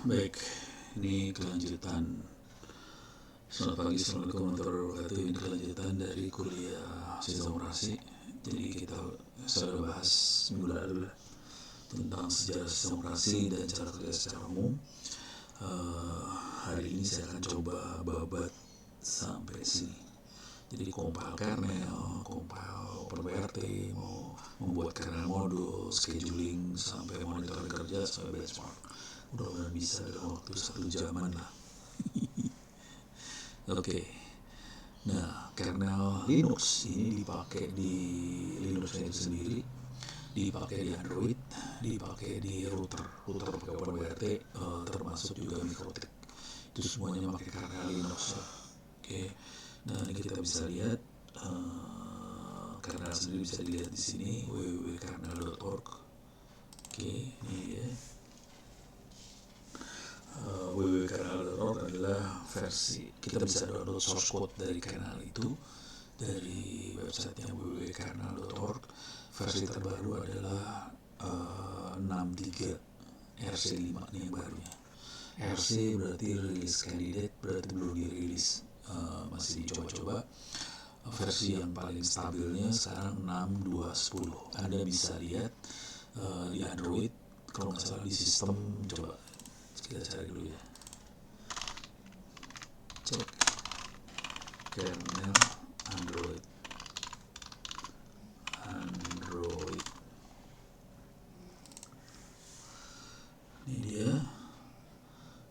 Baik, ini kelanjutan. Selamat pagi, Assalamualaikum warahmatullahi wabarakatuh. Ini kelanjutan dari kuliah sistem operasi. Jadi saya sudah bahas minggu lalu tentang sejarah sistem operasi dan cara kerja secara umum. Hari ini saya akan coba babat sampai sini. Jadi compile kernel, compile OpenWRT, mau membuat kernel modul, scheduling, sampai monitoring kerja, sampai benchmark. Mudah-mudahan bisa dalam waktu 1 jaman lah. Oke. Nah, kernel Linux ini dipakai di Linux itu sendiri, dipakai di Android, dipakai di router pakai OpenWRT, termasuk juga Mikrotik. Itu semuanya pakai kernel Linux ya. Oke. Nah, ini kita bisa lihat kernel sendiri bisa dilihat di sini www.kernel.org. Oke, ini ya. www.kernel.org adalah versi, kita bisa download source code dari kernel itu dari websitenya www.kernel.org. Versi terbaru adalah 63 RC5 ini yang barunya. RC berarti release candidate, berarti belum dirilis, masih dicoba-coba. Versi yang paling stabilnya sekarang 6.2.10. Anda bisa lihat di Android, kalau nggak salah di sistem, coba kita cari dulu ya. Cek kernel Android.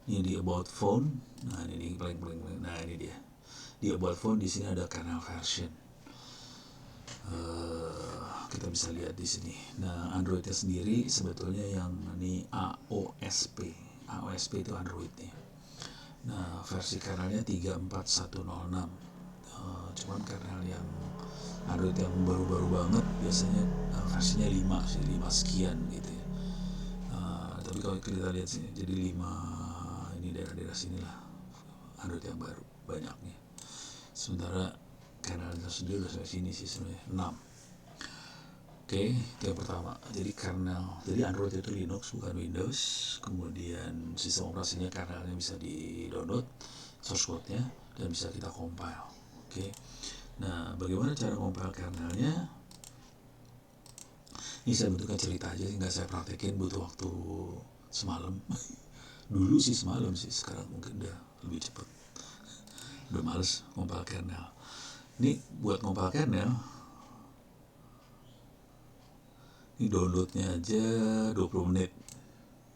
Ini dia about phone. Nah, ini paling. Nah, ini dia. Di about phone di sini ada kernel version. Kita bisa lihat di sini. Nah, Androidnya sendiri sebetulnya yang ini AOSP. AOSP itu Androidnya. Nah, versi kernelnya 34106. Cuman kernel yang Android yang baru-baru banget biasanya versinya 5 sih, 5 sekian gitu ya. Tapi kalau kita lihat sini jadi 5, ini daerah-daerah sinilah Android yang baru banyaknya. Sementara kernelnya sendiri udah sampai sini sih sebenarnya 6. Oke, itu yang pertama. Jadi kernel, jadi Android itu Linux bukan Windows. Kemudian sistem operasinya kernelnya bisa di-download source code-nya dan bisa kita compile. Oke. Nah, bagaimana cara compile kernelnya? Ini saya bentukkan cerita aja, nggak saya praktekin, butuh waktu semalam. Dulu sih semalam sih, sekarang mungkin udah lebih cepat. Udah males compile kernel. Ini buat compile kernel, ini downloadnya aja 20 menit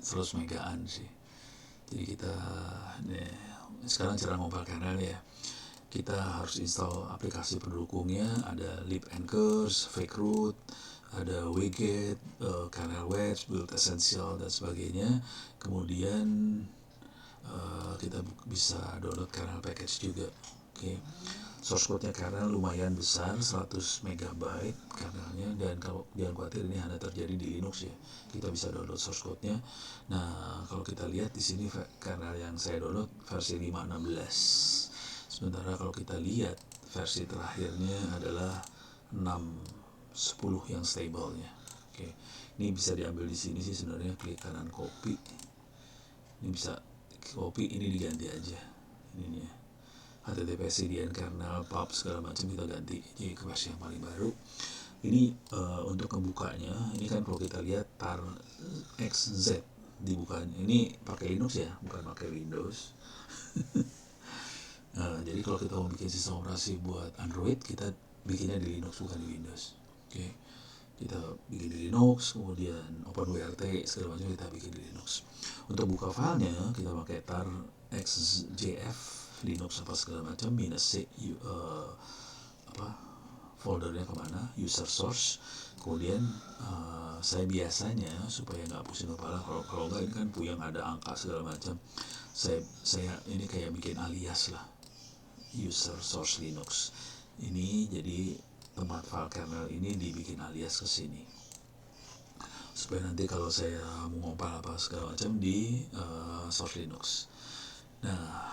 100 megaan sih. Jadi kita sekarang cara compile kernel ya, kita harus install aplikasi pendukungnya. Ada libanchors, fakeroot, ada wget, kernel wedge, build essential dan sebagainya. Kemudian kita bisa download kernel package juga. Oke. Source code-nya kernel lumayan besar, 100 MB kernelnya, dan kalau jangan khawatir ini hanya terjadi di Linux ya. Kita bisa download source code-nya. Nah, kalau kita lihat di sini kernel yang saya download versi 5.16. Sementara kalau kita lihat versi terakhirnya adalah 6.10 yang stable-nya. Oke. Ini bisa diambil di sini sih sebenarnya, klik kanan copy. Ini bisa copy, ini diganti aja. Ininya. HTTPS CDN kernel pub segala macam kita ganti jadi ke versi yang paling baru. Ini untuk ngebukanya, ini kan kalau kita lihat tar XZ dibukanya, ini pakai Linux ya, bukan pakai Windows. Jadi kalau kita mau bikin sistem operasi buat Android, kita bikinnya di Linux bukan di Windows. Oke. Kita bikin di Linux, kemudian OpenWRT segala macam kita bikin di Linux. Untuk buka filenya kita pakai tar XJF Linux apa segala macam -c foldernya kemana, user source. Kemudian saya biasanya supaya nggak pusing kepala, kalau nggak ini kan puyeng ada angka segala macam, saya ini kayak bikin alias lah, user source Linux ini. Jadi tempat file kernel ini dibikin alias ke sini supaya nanti kalau saya mau compile apa segala macam di source Linux. Nah,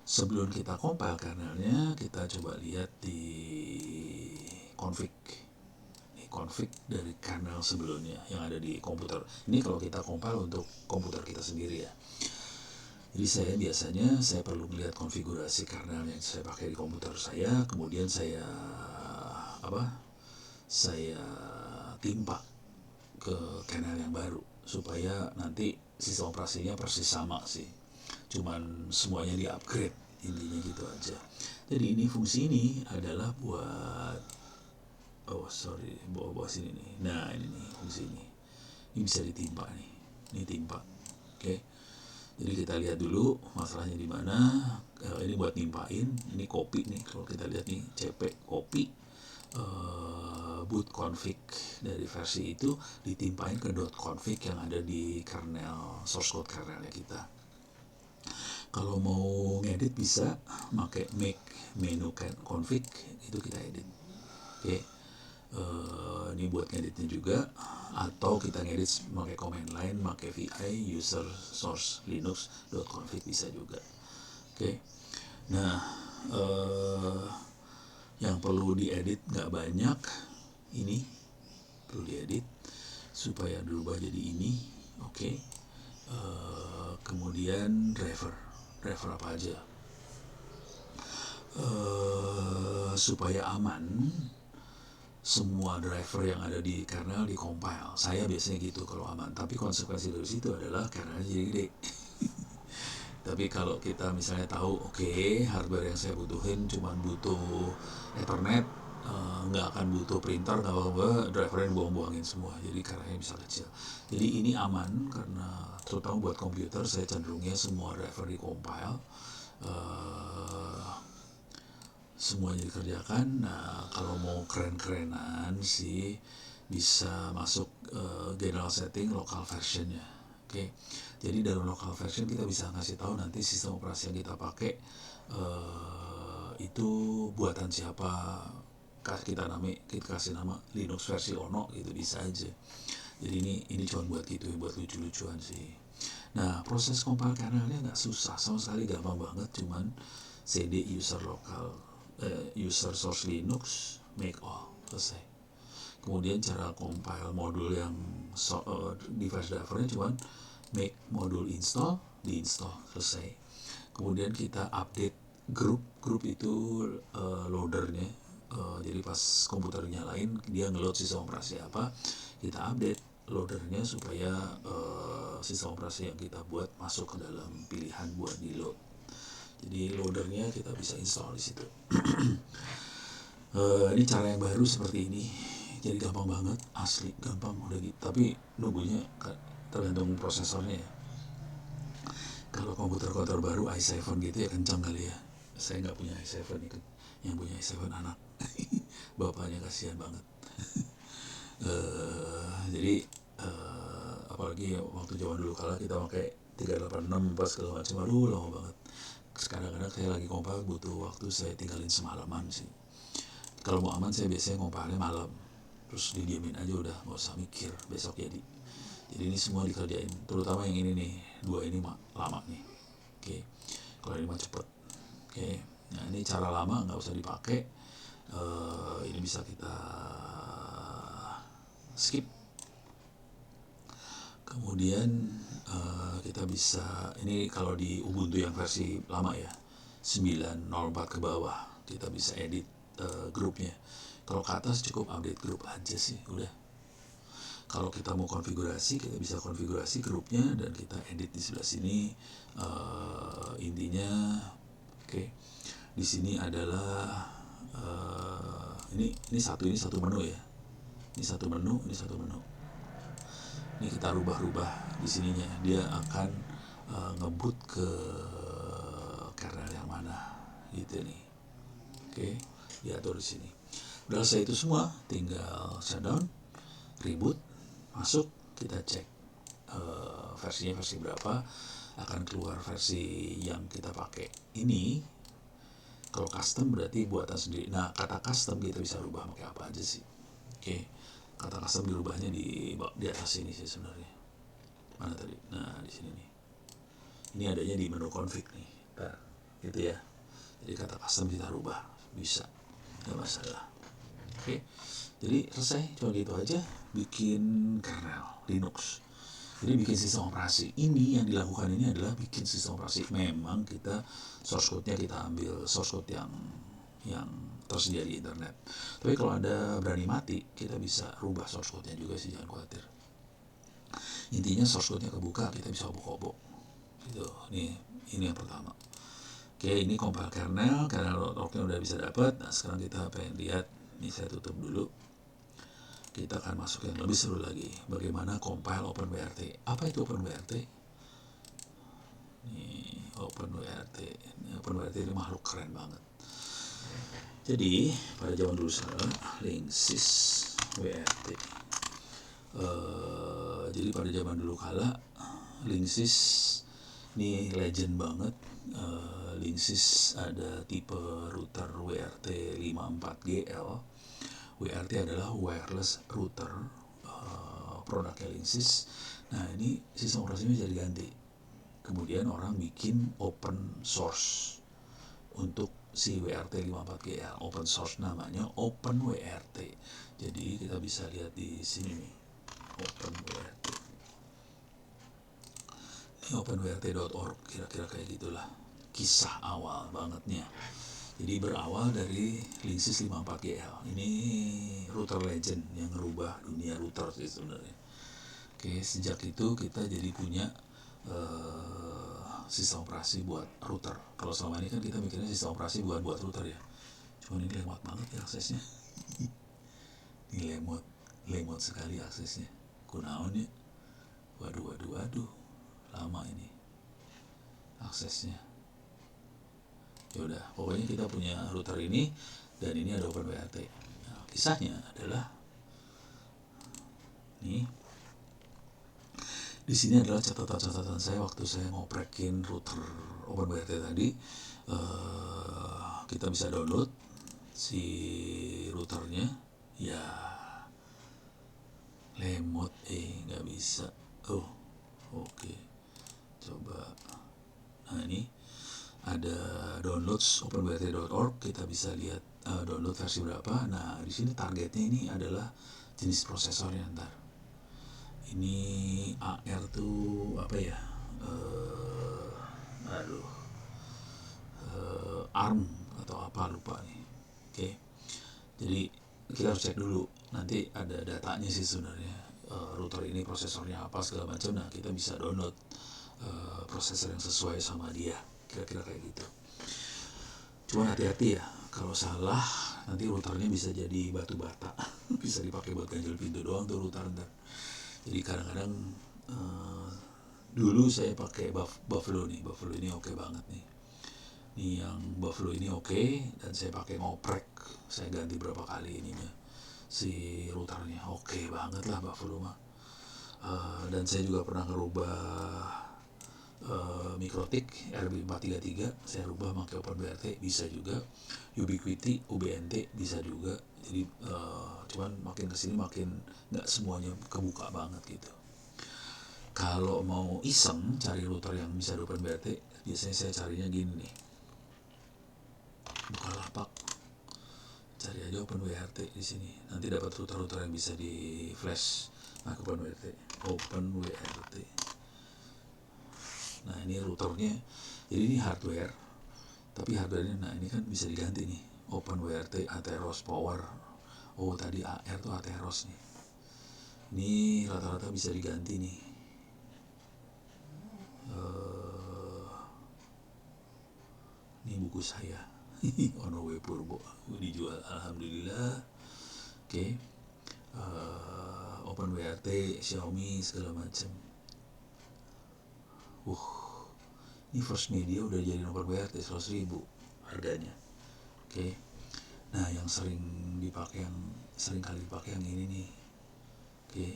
sebelum kita compile kernelnya, kita coba lihat di config. Ini config dari kernel sebelumnya yang ada di komputer. Ini kalau kita compile untuk komputer kita sendiri ya. Jadi saya biasanya perlu melihat konfigurasi kernel yang saya pakai di komputer saya, kemudian saya timpa ke kernel yang baru supaya nanti sistem operasinya persis sama sih. Cuman semuanya di upgrade, intinya gitu aja. Jadi ini fungsi ini adalah buat bawa sini nih. Nah, ini nih fungsi ini. Ini bisa ditimpa nih. Ini timpa. Oke. Jadi kita lihat dulu masalahnya di mana. Ini buat nimpain, ini copy nih. Kalau kita lihat nih, cp copy boot config dari versi itu ditimpain ke .config yang ada di kernel source code kernelnya kita. Kalau mau ngedit bisa pakai make menu config, itu kita edit. Oke. Ini buat ngeditnya juga, atau kita ngedit pakai command line, pakai vi user source linux.config bisa juga. Oke. Nah, yang perlu diedit nggak banyak, ini perlu diedit supaya berubah jadi ini. Oke. Kemudian driver apa aja, supaya aman semua driver yang ada di kernel di compile. Saya biasanya gitu kalau aman, tapi konsekuensi dari situ adalah kernelnya jadi gede. Tapi kalau kita misalnya tahu, hardware yang saya butuhin cuma butuh Ethernet, nggak akan butuh printer, nggak apa-apa, drivernya dibuang-buangin semua, jadi kernelnya bisa kecil. Jadi ini aman karena terutama buat komputer saya cenderungnya semua driver di compile, semuanya dikerjakan. Nah, kalau mau keren-kerenan sih bisa masuk general setting local versionnya. Oke. Jadi dalam local version kita bisa ngasih tahu nanti sistem operasi yang kita pakai itu buatan siapa. Kita kasih nama Linux versi Ono gitu, bisa aja. Jadi ini cuma buat gitu, buat lucu-lucuan sih. Nah, proses compile kernelnya nggak susah sama sekali, gampang banget. Cuman cd user source linux make all, selesai. Kemudian cara compile modul yang device drivernya cuman make modul install, diinstal, selesai. Kemudian kita update grup itu loadernya. Jadi pas komputer nyalain, dia ngeload sistem operasi apa, kita update loadernya supaya sistem operasi yang kita buat masuk ke dalam pilihan buat di load. Jadi loadernya kita bisa install di situ. Ini cara yang baru seperti ini, jadi gampang banget, asli gampang udah gitu. Tapi nunggunya tergantung prosesornya ya. Kalau komputer baru i7 gitu ya kencang kali ya. Saya nggak punya i7 itu, yang punya i7 anak. Bapaknya kasihan banget. Jadi apalagi waktu zaman dulu kala kita pakai 386 pas segala macam, aduh lama banget. Kadang-kadang saya lagi compile butuh waktu, saya tinggalin semalaman sih. Kalau mau aman saya biasanya compile malam, terus didiamin aja udah, nggak usah mikir, besok jadi. Jadi ini semua dikerjain, terutama yang ini nih, dua ini lama nih. Oke. Kalau ini mah cepet. Oke. Nah, ini cara lama nggak usah dipakai. Ini bisa kita skip. Kemudian kita bisa, ini kalau di Ubuntu yang versi lama ya, 9.04 ke bawah, kita bisa edit grupnya. Kalau ke atas cukup update grup aja sih, udah. Kalau kita mau konfigurasi, kita bisa konfigurasi grupnya dan kita edit di sebelah sini. Intinya, di sini adalah ini satu menu ya. Ini satu menu. Ini kita rubah-rubah di sininya, dia akan ngebut ke kernel yang mana gitu nih. Diatur di sini. Udah selesai itu semua, tinggal shutdown, reboot, masuk, kita cek versinya versi berapa, akan keluar versi yang kita pakai ini. Kalau custom berarti buatan sendiri. Nah, kata custom kita bisa rubah pakai apa aja sih. Kata custom dirubahnya di atas sini sih sebenarnya. Mana tadi? Nah, di sini nih. Ini adanya di menu config nih. Gitu ya. Jadi kata custom kita rubah, bisa, nggak masalah. Jadi selesai, cuma gitu aja bikin kernel Linux. Jadi bikin sistem operasi ini, yang dilakukan ini adalah bikin sistem operasi. Memang kita source code-nya kita ambil source code yang tersedia di internet. Tapi kalau ada berani mati, kita bisa rubah source code-nya juga sih, jangan khawatir. Intinya source code-nya kebuka, kita bisa obok-obok. Gitu. Ini yang pertama. Oke, ini compile kernel org-nya udah bisa dapat. Nah, sekarang kita pengen lihat. Ini saya tutup dulu. Kita akan masuk yang lebih seru lagi. Bagaimana compile OpenWRT. Apa itu OpenWRT? Ini OpenWRT. OpenWRT ini makhluk keren banget. Jadi pada zaman dulu Linksys WRT. Jadi pada zaman dulu kala Linksys ini legend banget. Linksys ada tipe router WRT 54GL. WRT adalah wireless router, produknya Linksys. Nah, ini sistem operasinya bisa diganti. Kemudian orang bikin open source untuk si WRT 54GL. Open source namanya OpenWRT. Jadi kita bisa lihat di sini nih, OpenWRT. Ini openwrt.org, kira-kira kayak gitulah kisah awal bangetnya. Jadi berawal dari Linksys 54GL. Ini router legend yang ngerubah dunia router sih sebenarnya. Oke, sejak itu kita jadi punya sistem operasi buat router. Kalau selama ini kan kita mikirnya sistem operasi buat router ya. Cuman ini lemot banget ya aksesnya. Ini lemot sekali aksesnya. Kunaon ya? Waduh. Lama ini aksesnya. Yaudah, pokoknya kita punya router ini dan ini ada OpenWRT. Nah, kisahnya adalah nih. Di sini adalah catatan-catatan saya waktu saya ngoprekin router OpenWRT tadi. Kita bisa download si routernya. Ya, lemot nggak bisa. Oke. Coba. Nah, ini ada downloads openwrt.org. Kita bisa lihat download versi berapa. Nah, di sini targetnya ini adalah jenis prosesornya ntar. Ini AR tuh apa ya? ARM atau apa lupa nih. Oke. Jadi kita harus cek dulu. Nanti ada datanya sih sebenarnya. Router ini prosesornya apa segala macam. Nah, kita bisa download prosesor yang sesuai sama dia. Kira-kira kayak gitu. Cuma hati-hati ya, kalau salah nanti routernya bisa jadi batu bata. Bisa dipakai buat ganjel pintu doang tuh router ntar. Jadi kadang-kadang dulu saya pakai Buffalo nih. Buffalo ini oke banget nih. Ini yang Buffalo ini oke, dan saya pakai ngoprek. Saya ganti berapa kali ininya si routernya. Oke banget lah Buffalo mah. Dan saya juga pernah ngerubah Mikrotik RB433 saya rubah pakai OpenWRT, bisa juga. Ubiquiti UBNT bisa juga. Jadi cuman makin kesini makin nggak semuanya kebuka banget gitu. Kalau mau iseng cari router yang bisa di OpenWRT, biasanya saya carinya gini nih. Bukalapak, cari aja OpenWRT di sini. Nanti dapat router-router yang bisa di flash pakai OpenWRT. Nah, ini routernya. Jadi ini hardware. Tapi hardware-nya, nah ini kan bisa diganti nih. OpenWRT Atheros Power. Oh, tadi AR tuh Atheros nih. Ini rata-rata bisa diganti nih. Ini buku saya. Ono W Purbo dijual, alhamdulillah. Oke. OpenWRT, Xiaomi segala macam. Ini First Media udah jadi OpenWRT 100.000 harganya. Oke. Nah, yang sering kali dipakai yang ini nih. Oke.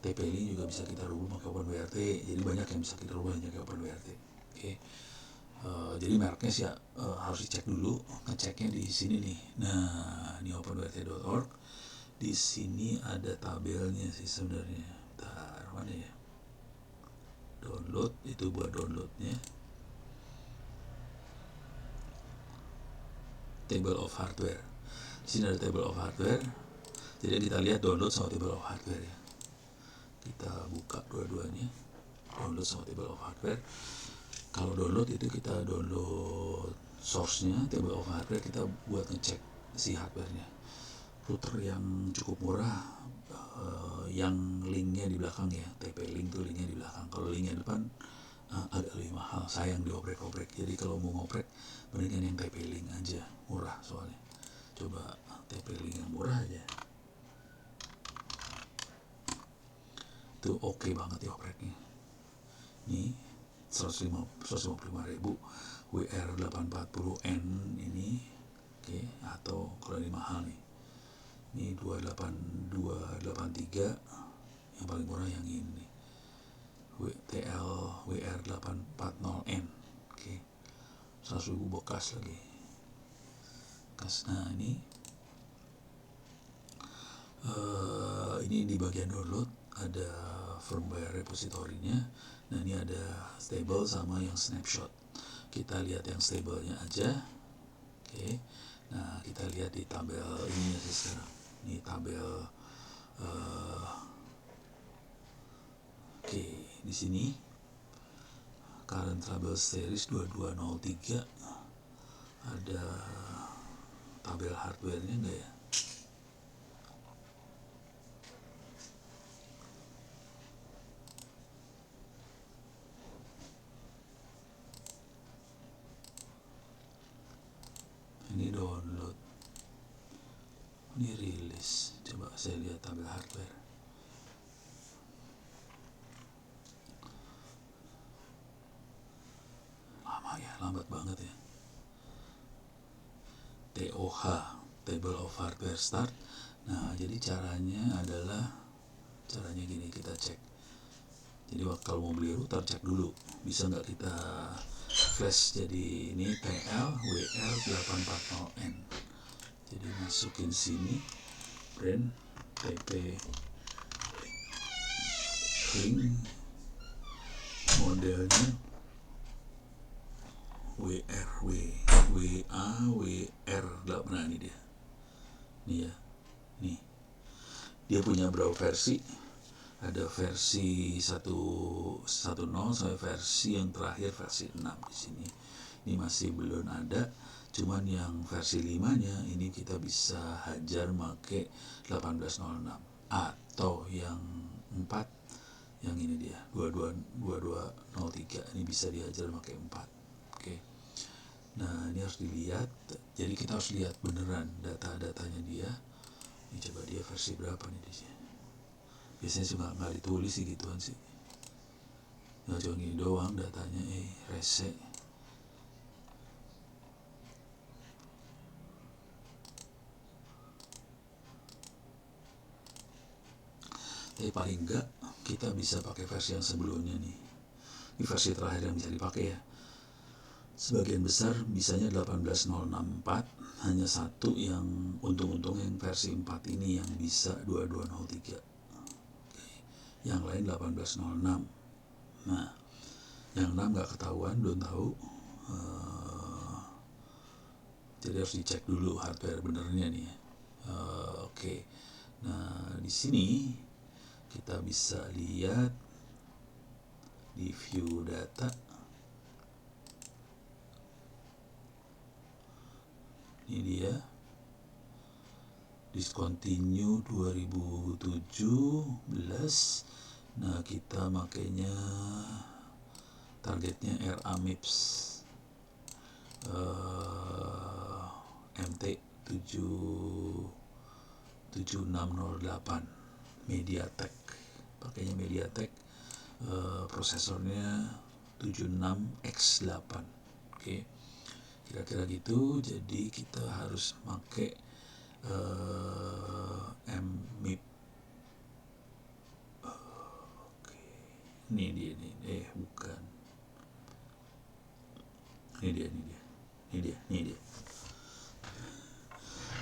TP-Link juga bisa kita rubah pakai OpenWRT. Jadi banyak yang bisa kita rubah pakai OpenWRT. Oke. Jadi mereknya sih harus dicek dulu, ngeceknya di sini nih. Nah, ini openwrt.org. Di sini ada tabelnya sih sebenarnya. Bentar, mana ya? Download, itu buat downloadnya. Table of hardware. Di sini ada table of hardware. Jadi kita lihat download sama table of hardware ya. Kita buka dua-duanya, download sama table of hardware. Kalau download itu kita download source-nya, table of hardware kita buat ngecek si hardware-nya. Router yang cukup murah, yang linknya di belakang ya, TP-Link tuh linknya di belakang. Kalau linknya depan agak lebih mahal, sayang dioprek-oprek. Jadi kalau mau ngoprek mendingan yang TP-Link aja, murah soalnya. Coba TP-Link yang murah aja, itu oke banget diopreknya. Ini 155.000 WR840N ini, oke. Atau kalau ini mahal nih, ini 28283, yang paling murah yang ini TL WR840N, oke. 100.000 bekas lagi. Nah ini di bagian download ada firmware repository-nya. Nah ini ada stable sama yang snapshot. Kita lihat yang stable-nya aja, oke. Nah kita lihat di tabel ini ya sekarang. Ini tabel oke, di sini current trouble series 2203, ada tabel hardware-nya enggak ya? Ini download, ini rilis. Coba saya lihat tabel hardware. Lama ya, lambat banget ya. TOH, table of hardware start. Nah jadi caranya gini, kita cek. Jadi kalau mau beli router cek dulu, bisa nggak kita flash. Jadi ini TL WR840N. Jadi masukin sini, brand TP link, modelnya WR. Nah ini dia, nih ya, nih dia punya berapa versi? Ada versi 1.10 sampai versi yang terakhir versi 6 di sini. Ini masih belum ada, cuman yang versi 5-nya ini kita bisa hajar make 1806, atau yang 4, yang ini dia 2203, ini bisa dihajar pakai 4, oke. Nah ini harus dilihat, jadi kita harus lihat beneran data-datanya dia. Ini coba dia versi berapa nih di sini. Biasanya sih nggak ditulis sih gituan sih, nggak cuma gini doang datanya, rese. Tapi paling enggak kita bisa pakai versi yang sebelumnya nih. Ini versi terakhir yang bisa dipakai ya. Sebagian besar bisanya 18064, hanya satu yang untung-untung yang versi 4 ini yang bisa 2203. Yang lain 1806. Nah yang 6 nggak ketahuan, belum tahu. Jadi harus dicek dulu hardware benernya nih. Oke. Nah di sini kita bisa lihat di view data. Ini dia, discontinue 2017. Nah kita makainya targetnya RA MIPS MT 7608 MediaTek, pakainya MediaTek, prosesornya 76X8, oke. Kira-kira gitu. Jadi kita harus pakai MIP. Oke. Ini dia nih, bukan. Ini dia.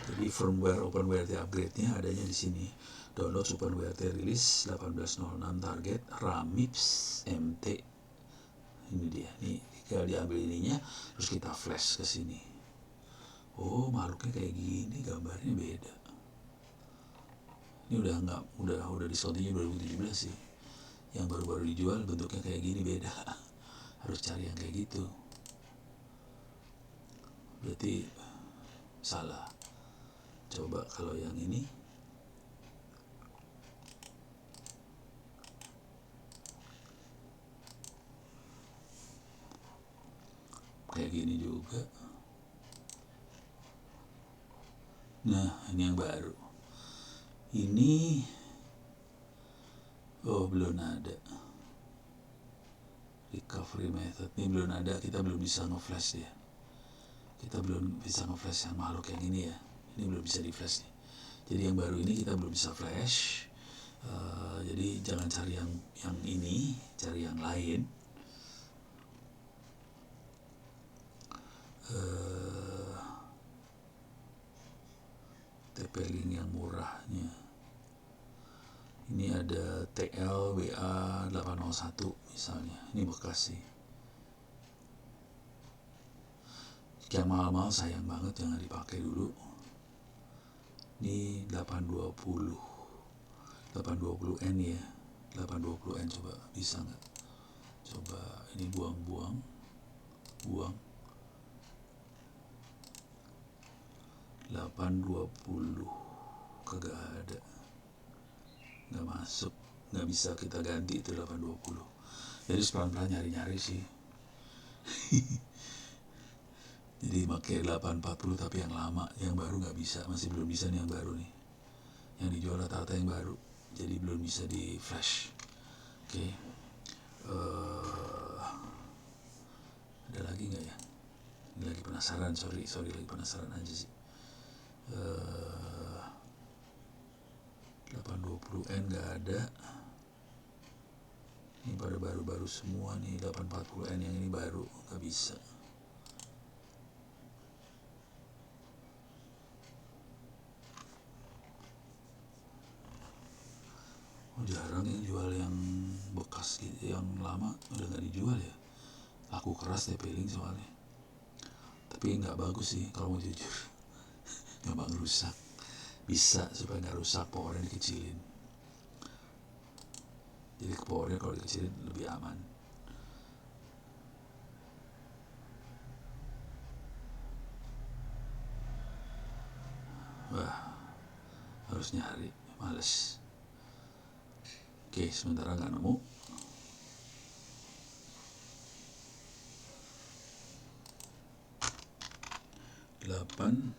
Jadi firmware openWRT upgrade-nya adanya di sini. Download openWRT release 1806 target RAMIPS MT. Ini dia. Nih, kalau diambil ininya terus kita flash ke sini. Oh, makhluknya kayak gini, gambarnya beda. Ini udah discontinue 2017 sih. Yang baru-baru dijual bentuknya kayak gini beda. Harus cari yang kayak gitu. Berarti salah. Coba kalau yang ini kayak gini juga. Nah, ini yang baru. Ini belum ada. Recovery method ini belum ada, kita belum bisa nge-flash dia. Kita belum bisa nge-flash yang makhluk yang ini ya. Ini belum bisa di-flash nih. Jadi yang baru ini kita belum bisa flash. Jadi jangan cari yang ini, cari yang lain. TP-Link yang murahnya. Ini ada TLWA 801 misalnya. Ini bekas sih. Yang mahal-mahal sayang banget, jangan dipakai dulu. Ini 820 820N ya. 820N coba bisa nggak? Coba ini buang 820 kagak ada, nggak masuk, nggak bisa kita ganti itu 820. Jadi pelan-pelan nyari-nyari sih. Jadi pakai 840 tapi yang lama, yang baru nggak bisa, masih belum bisa nih yang baru nih. Yang dijual rata-rata yang baru, jadi belum bisa di flash. Oke. Ada lagi nggak ya? Ini lagi penasaran, sorry lagi penasaran aja sih. 820N nggak ada. Ini pada baru-baru semua nih. 840N yang ini baru, nggak bisa. Jarang yang jual yang bekas gitu, yang lama udah nggak dijual ya. Laku keras TP-Link soalnya. Tapi nggak bagus sih kalau mau jujur. Gampang rusak. Bisa supaya nggak rusak, powernya dikecilin. Jadi powernya kalau dikecilin lebih aman. Wah, harus nyari, males. Oke, sementara nggak nemu. N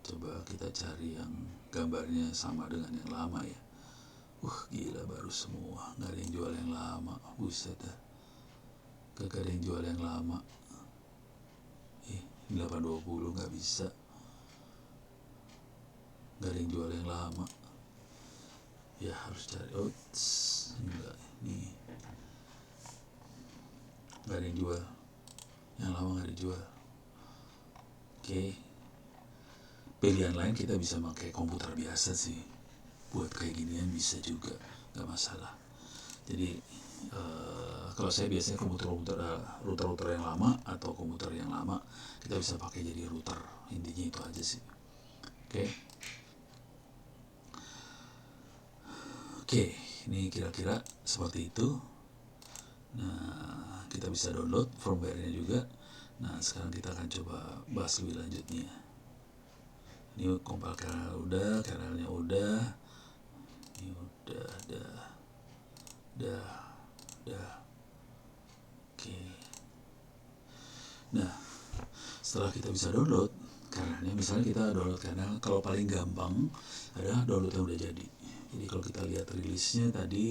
coba kita cari yang gambarnya sama dengan yang lama ya. Gila baru semua, nggak ada yang jual yang lama. Buset dah, kagak ada yang jual yang lama. 820 nggak bisa, nggak ada yang jual yang lama. Ya harus cari. Enggak, ini nggak ada yang jual, yang lama nggak ada jual. Oke. Pilihan lain kita bisa pakai komputer biasa sih, buat kayak ginian bisa juga, nggak masalah. Jadi kalau saya biasanya router yang lama atau komputer yang lama kita bisa pakai jadi router, intinya itu aja sih. Oke, ini kira-kira seperti itu. Nah, kita bisa download firmware-nya juga. Nah, sekarang kita akan coba bahas lebih lanjutnya. Ini compile kernel udah, kernelnya udah. Ini udah. Oke. Nah, setelah kita bisa download kernelnya, misalnya kita download kernel, kalau paling gampang adalah download yang udah jadi. Jadi kalau kita lihat rilisnya tadi,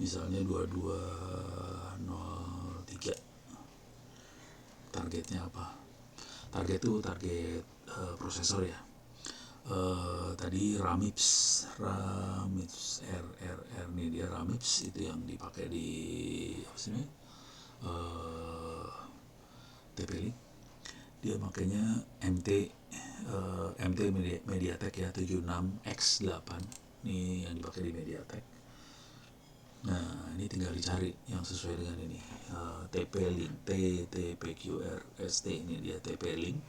misalnya 2203, targetnya apa? Target itu target prosesor ya. Tadi Ramips RRR nih, dia Ramips itu yang dipakai di apa sih namanya, TP-Link. Dia makanya MT MediaTek ya, 76X8 ini yang dipakai di MediaTek. Nah, ini tinggal dicari yang sesuai dengan ini. TP-Link TTPQRST, ini dia TP-Link.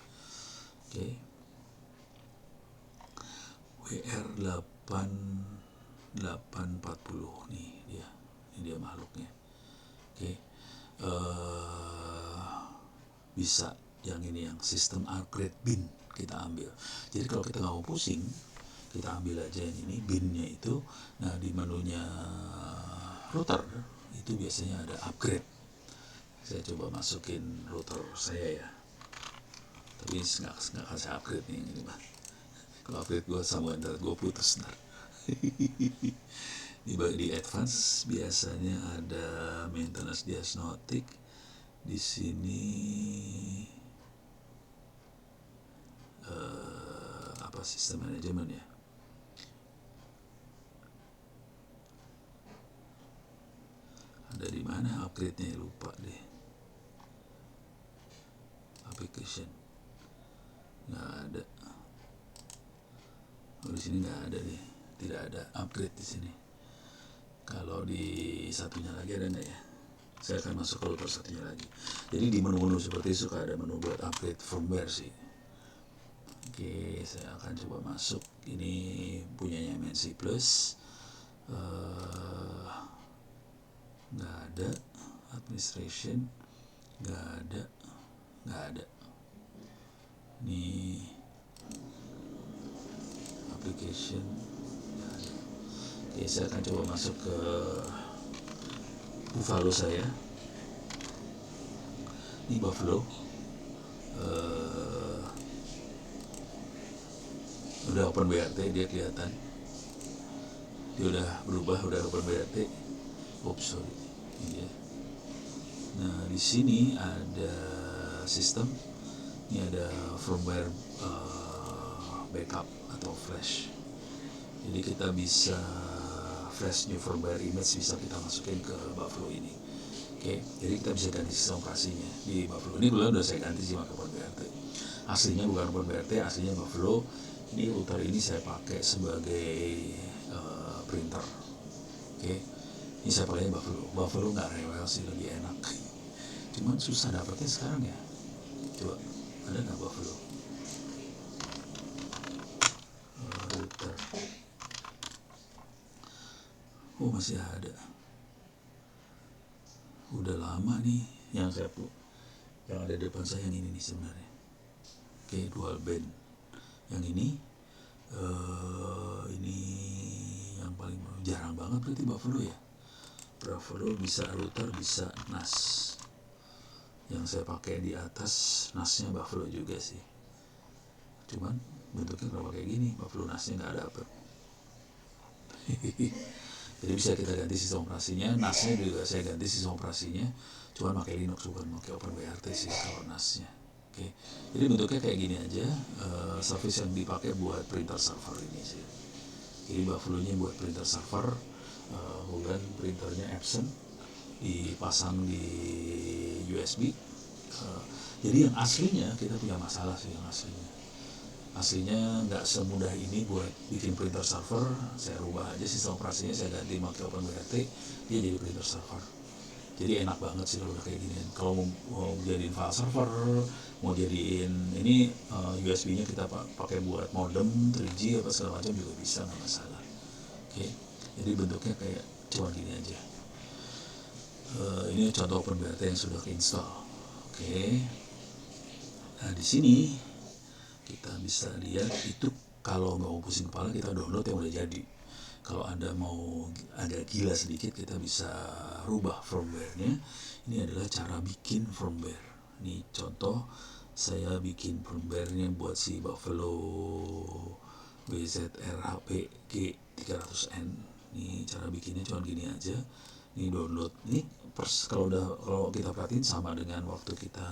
Oke. WR8840 nih dia. Ini dia makhluknya. Oke. Bisa yang ini, yang sistem upgrade bin kita ambil. Jadi kalau kita nggak mau pusing, kita ambil aja yang ini binnya itu. Nah, di menunya router itu biasanya ada upgrade. Saya coba masukin router saya ya, tapi nggak akan saya upgrade nih ini mah. Kalau upgrade gue sama internet gue putus ntar. Di advance biasanya ada maintenance diagnostic. Di sini sistem manajemen ya. Ada di mana upgrade-nya, lupa deh. Application nggak ada. Di sini nggak ada deh, tidak ada upgrade di sini. Kalau di satunya lagi ada nggak ya? Saya akan masuk ke router satunya lagi. Jadi di menu-menu seperti itu suka ada menu buat upgrade firmware sih. Oke, saya akan coba masuk. Ini punyanya MNC Plus. Nggak ada. Administration nggak ada. Ini application nggak ada. Oke, saya akan coba masuk ke Buffalo saya. Ini Buffalo. Udah open BRT, dia kelihatan. Dia udah berubah, udah open BRT. Oops, sorry. Ini dia. Nah, di sini ada sistem. Ini ada firmware backup atau flash. Jadi kita bisa flash new firmware image, bisa kita masukin ke Buffalo ini. Oke, jadi kita bisa ganti sistem operasinya di Buffalo. Ini udah saya ganti sih pakai OpenBRT. Aslinya bukan OpenBRT, aslinya Buffalo. Ini router ini saya pakai sebagai printer. Oke, ini saya pakai Buffalo. Buffalo nggak rewel sih, lebih enak. Cuman susah dapetnya sekarang ya. Coba, ada nggak Buffalo? Router. Oh, masih ada. Udah lama nih yang ada di depan saya, yang ini nih sebenarnya. Oke, dual band. Yang ini yang paling jarang banget berarti Buffalo ya. Buffalo bisa router, bisa NAS. Yang saya pakai di atas NAS-nya Buffalo juga sih. Cuman bentuknya kenapa kayak gini? Buffalo NAS-nya nggak dapet. Jadi bisa kita ganti sistem operasinya. NAS-nya juga saya ganti sistem operasinya. Cuman pakai Linux, bukan pakai OpenBRT sih kalau NAS-nya. Oke, jadi bentuknya kayak gini aja. Service yang dipakai buat printer server ini sih. Jadi Buffalo-nya buat printer server. Kemudian printernya Epson, dipasang di USB. Jadi yang aslinya kita punya masalah sih, yang aslinya nggak semudah ini buat bikin printer server. Saya rubah aja sistem operasinya, saya ganti pakai OpenBRT, dia jadi printer server. Jadi enak banget sih kalau udah kayak gini. Kalau mau jadiin file server, mau jadiin ini USB-nya kita pakai buat modem 3G apa segala macam juga bisa, nggak masalah. Oke, jadi bentuknya kayak cuma gini aja. Ini contoh OpenBRT yang sudah keinstall. Oke, nah di sini kita bisa lihat itu. Kalau nggak mau pusing kepala, kita download yang udah jadi. Kalau Anda mau agak gila sedikit, kita bisa rubah firmware-nya. Ini adalah cara bikin firmware. Ini contoh saya bikin firmware-nya buat si Buffalo BZR-HP G300N. Ini cara bikinnya cuma gini aja. Ini download. Ini kalau kita perhatiin sama dengan waktu kita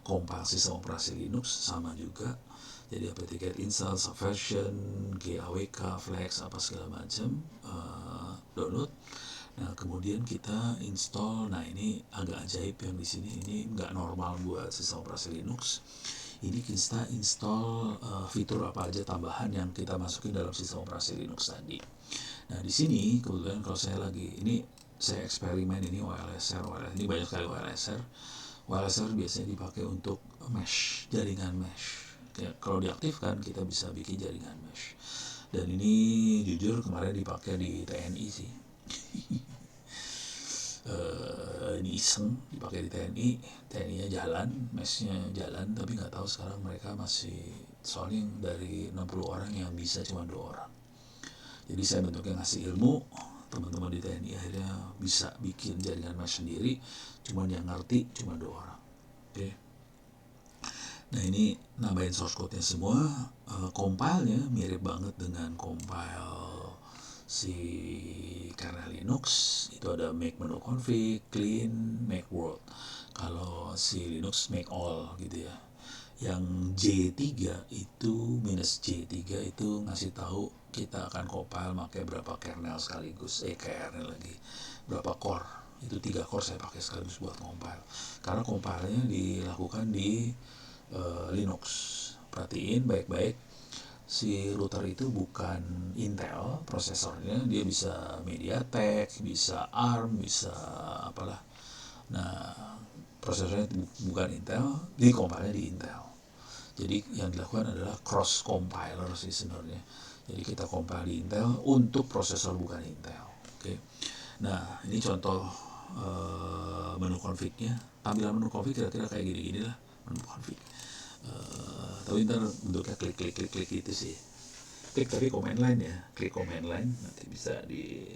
compile sistem operasi Linux, sama juga. Jadi apt-get install, subversion, GAWK, flex, apa segala macam, download. Nah, kemudian kita install. Nah, ini agak ajaib yang di sini. Ini nggak normal buat sistem operasi Linux. Ini kita install fitur apa aja tambahan yang kita masukin dalam sistem operasi Linux tadi. Nah, di sini kebetulan kalau saya eksperimen ini WLSR. Ini banyak sekali WLSR. WLSR biasanya dipakai untuk mesh, jaringan mesh. Ya, kalau diaktifkan kita bisa bikin jaringan mesh. Dan ini jujur kemarin dipakai di TNI sih. Ini iseng dipakai di TNI, TNI-nya jalan, mesnya jalan, tapi nggak tahu sekarang mereka masih, soalnya dari 60 orang yang bisa cuma 2 orang. Jadi saya bentuknya ngasih ilmu, teman-teman di TNI akhirnya bisa bikin jaringan mesh sendiri, cuman yang ngerti cuma 2 orang. Oke. Nah ini nambahin source code-nya semua, compile-nya mirip banget dengan compile si kernel Linux. Itu ada make menu config, clean, make world. Kalau si Linux make all gitu ya. Yang J3 itu minus J3 itu ngasih tahu kita akan compile pakai berapa kernel sekaligus, kernel lagi, berapa core. Itu 3 core saya pakai sekaligus buat compile. Karena compile-nya dilakukan di Linux. Perhatiin baik-baik, si router itu bukan Intel prosesornya, dia bisa MediaTek, bisa ARM, bisa apalah. Nah, prosesornya bukan Intel, di compile-nya di Intel. Jadi yang dilakukan adalah cross compiler sih sebenarnya. Jadi kita compile di Intel untuk prosesor bukan Intel. Oke. Nah, ini contoh menu config-nya. Tampilan menu config kira-kira kayak gini-gini lah menu config. Tapi ntar bentuknya klik gitu sih. Klik tapi command line ya, klik command line, nanti bisa di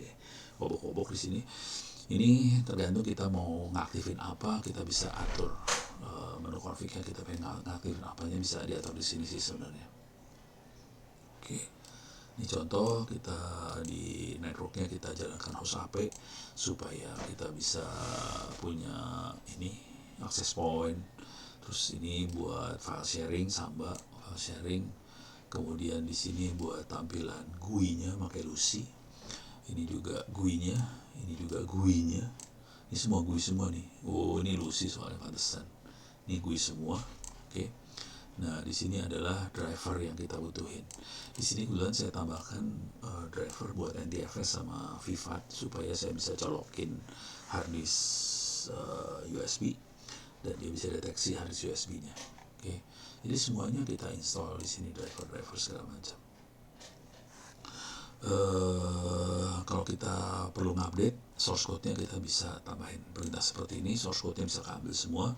obok-obok di sini. Ini tergantung kita mau ngaktifin apa, kita bisa atur menu config-nya, kita pengen ngaktifin apanya bisa diatur di sini sih sebenarnya. Oke. Ini contoh kita di networknya kita jalankan host HP supaya kita bisa punya ini access point. Terus ini buat file sharing, Samba file sharing. Kemudian di sini buat tampilan GUI-nya pakai Lucy. Ini juga GUI-nya, ini juga GUI-nya. Ini semua GUI semua nih. Oh, ini Lucy soalnya pantesan. Ini GUI semua. Oke. Nah, di sini adalah driver yang kita butuhin. Di sini kebetulan saya tambahkan driver buat NTFS sama VFAT supaya saya bisa colokin harddisk USB dan dia bisa deteksi harddisk USB-nya. Oke. Jadi semuanya kita install di sini, driver segala macam. Kalau kita perlu ngupdate source code-nya, kita bisa tambahin perintah seperti ini, source code-nya bisa keambil semua.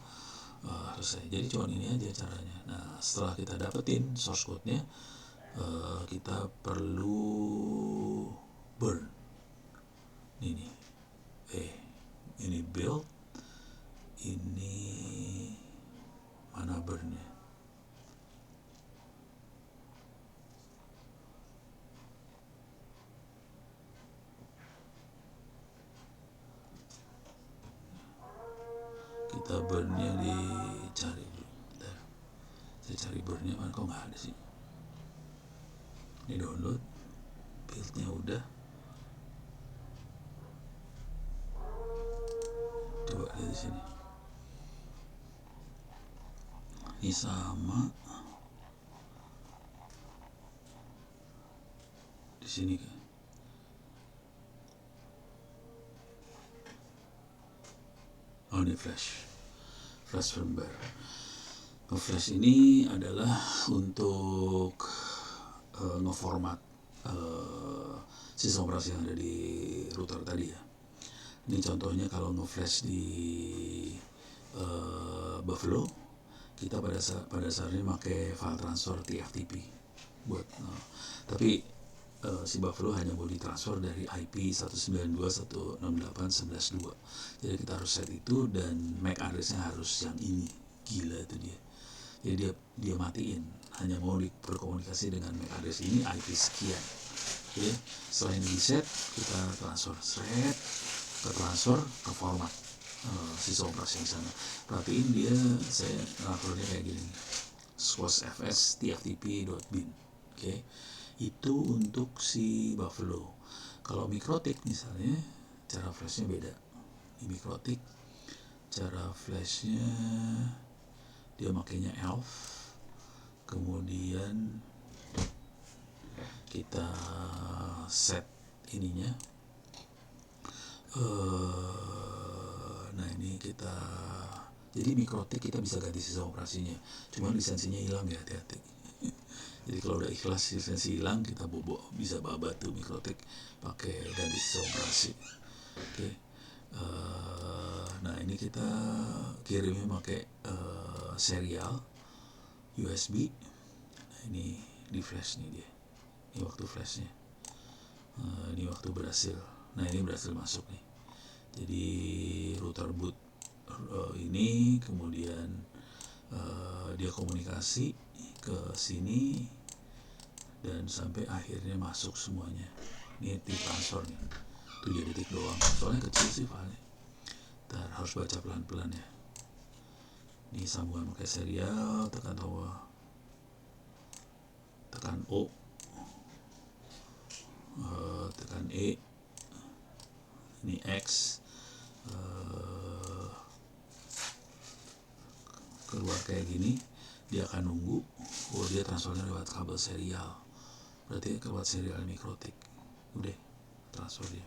Selesai. Jadi cuma ini aja caranya. Nah, setelah kita dapetin source code-nya, kita perlu burn. Ini build, ini mana burn-nya? Kita burn-nya dicari dulu. Bentar. Saya cari burn-nya mana, kok nggak ada sih. Ini download, build-nya udah. Coba lihat di sini. Ini sama di sini kan. Oh, ini flash firmware. Flash ini adalah untuk ngeformat sistem operasi yang ada di router tadi ya. Ini contohnya kalau nge-flash di Buffalo, kita pada dasarnya pakai file transfer TFTP buat tapi si Buffalo hanya boleh ditransfer dari IP 192.168.11.2. Jadi kita harus set itu, dan MAC address-nya harus yang ini. Gila itu dia. Jadi dia matiin, hanya mau berkomunikasi dengan MAC address ini, IP sekian. Oke, setelah ini di set, kita transfer ke format sistem operasi yang sana. Perhatiin dia, saya transfernya kayak gini, squashfs tftp.bin. Oke. Itu untuk si Buffalo. Kalau Mikrotik misalnya, cara flashnya beda. Di Mikrotik cara flashnya dia makainya ELF, kemudian kita set ininya. Nah ini kita, jadi Mikrotik kita bisa ganti sistem operasinya, cuma lisensinya hilang ya, hati-hati. Jadi kalau udah ikhlas lisensi hilang, kita bisa babat tuh Mikrotik pakai ganti sistem operasi. Oke. Nah ini kita kirimnya pakai serial USB. Nah, ini di flash nih dia. Ini waktu flashnya. Ini waktu berhasil. Nah ini berhasil masuk nih. Jadi router boot ini kemudian dia komunikasi ke sini dan sampai akhirnya masuk semuanya. Ini ditransfer nih 7 detik doang, soalnya kecil sih filenya. Ntar harus baca pelan-pelan ya. Ini sambungan pakai serial, tekan tombol, tekan O, tekan E, ini X, keluar kayak gini. Dia akan nunggu, dia transfernya lewat kabel serial, berarti lewat serial Mikrotik. Udah transfer dia.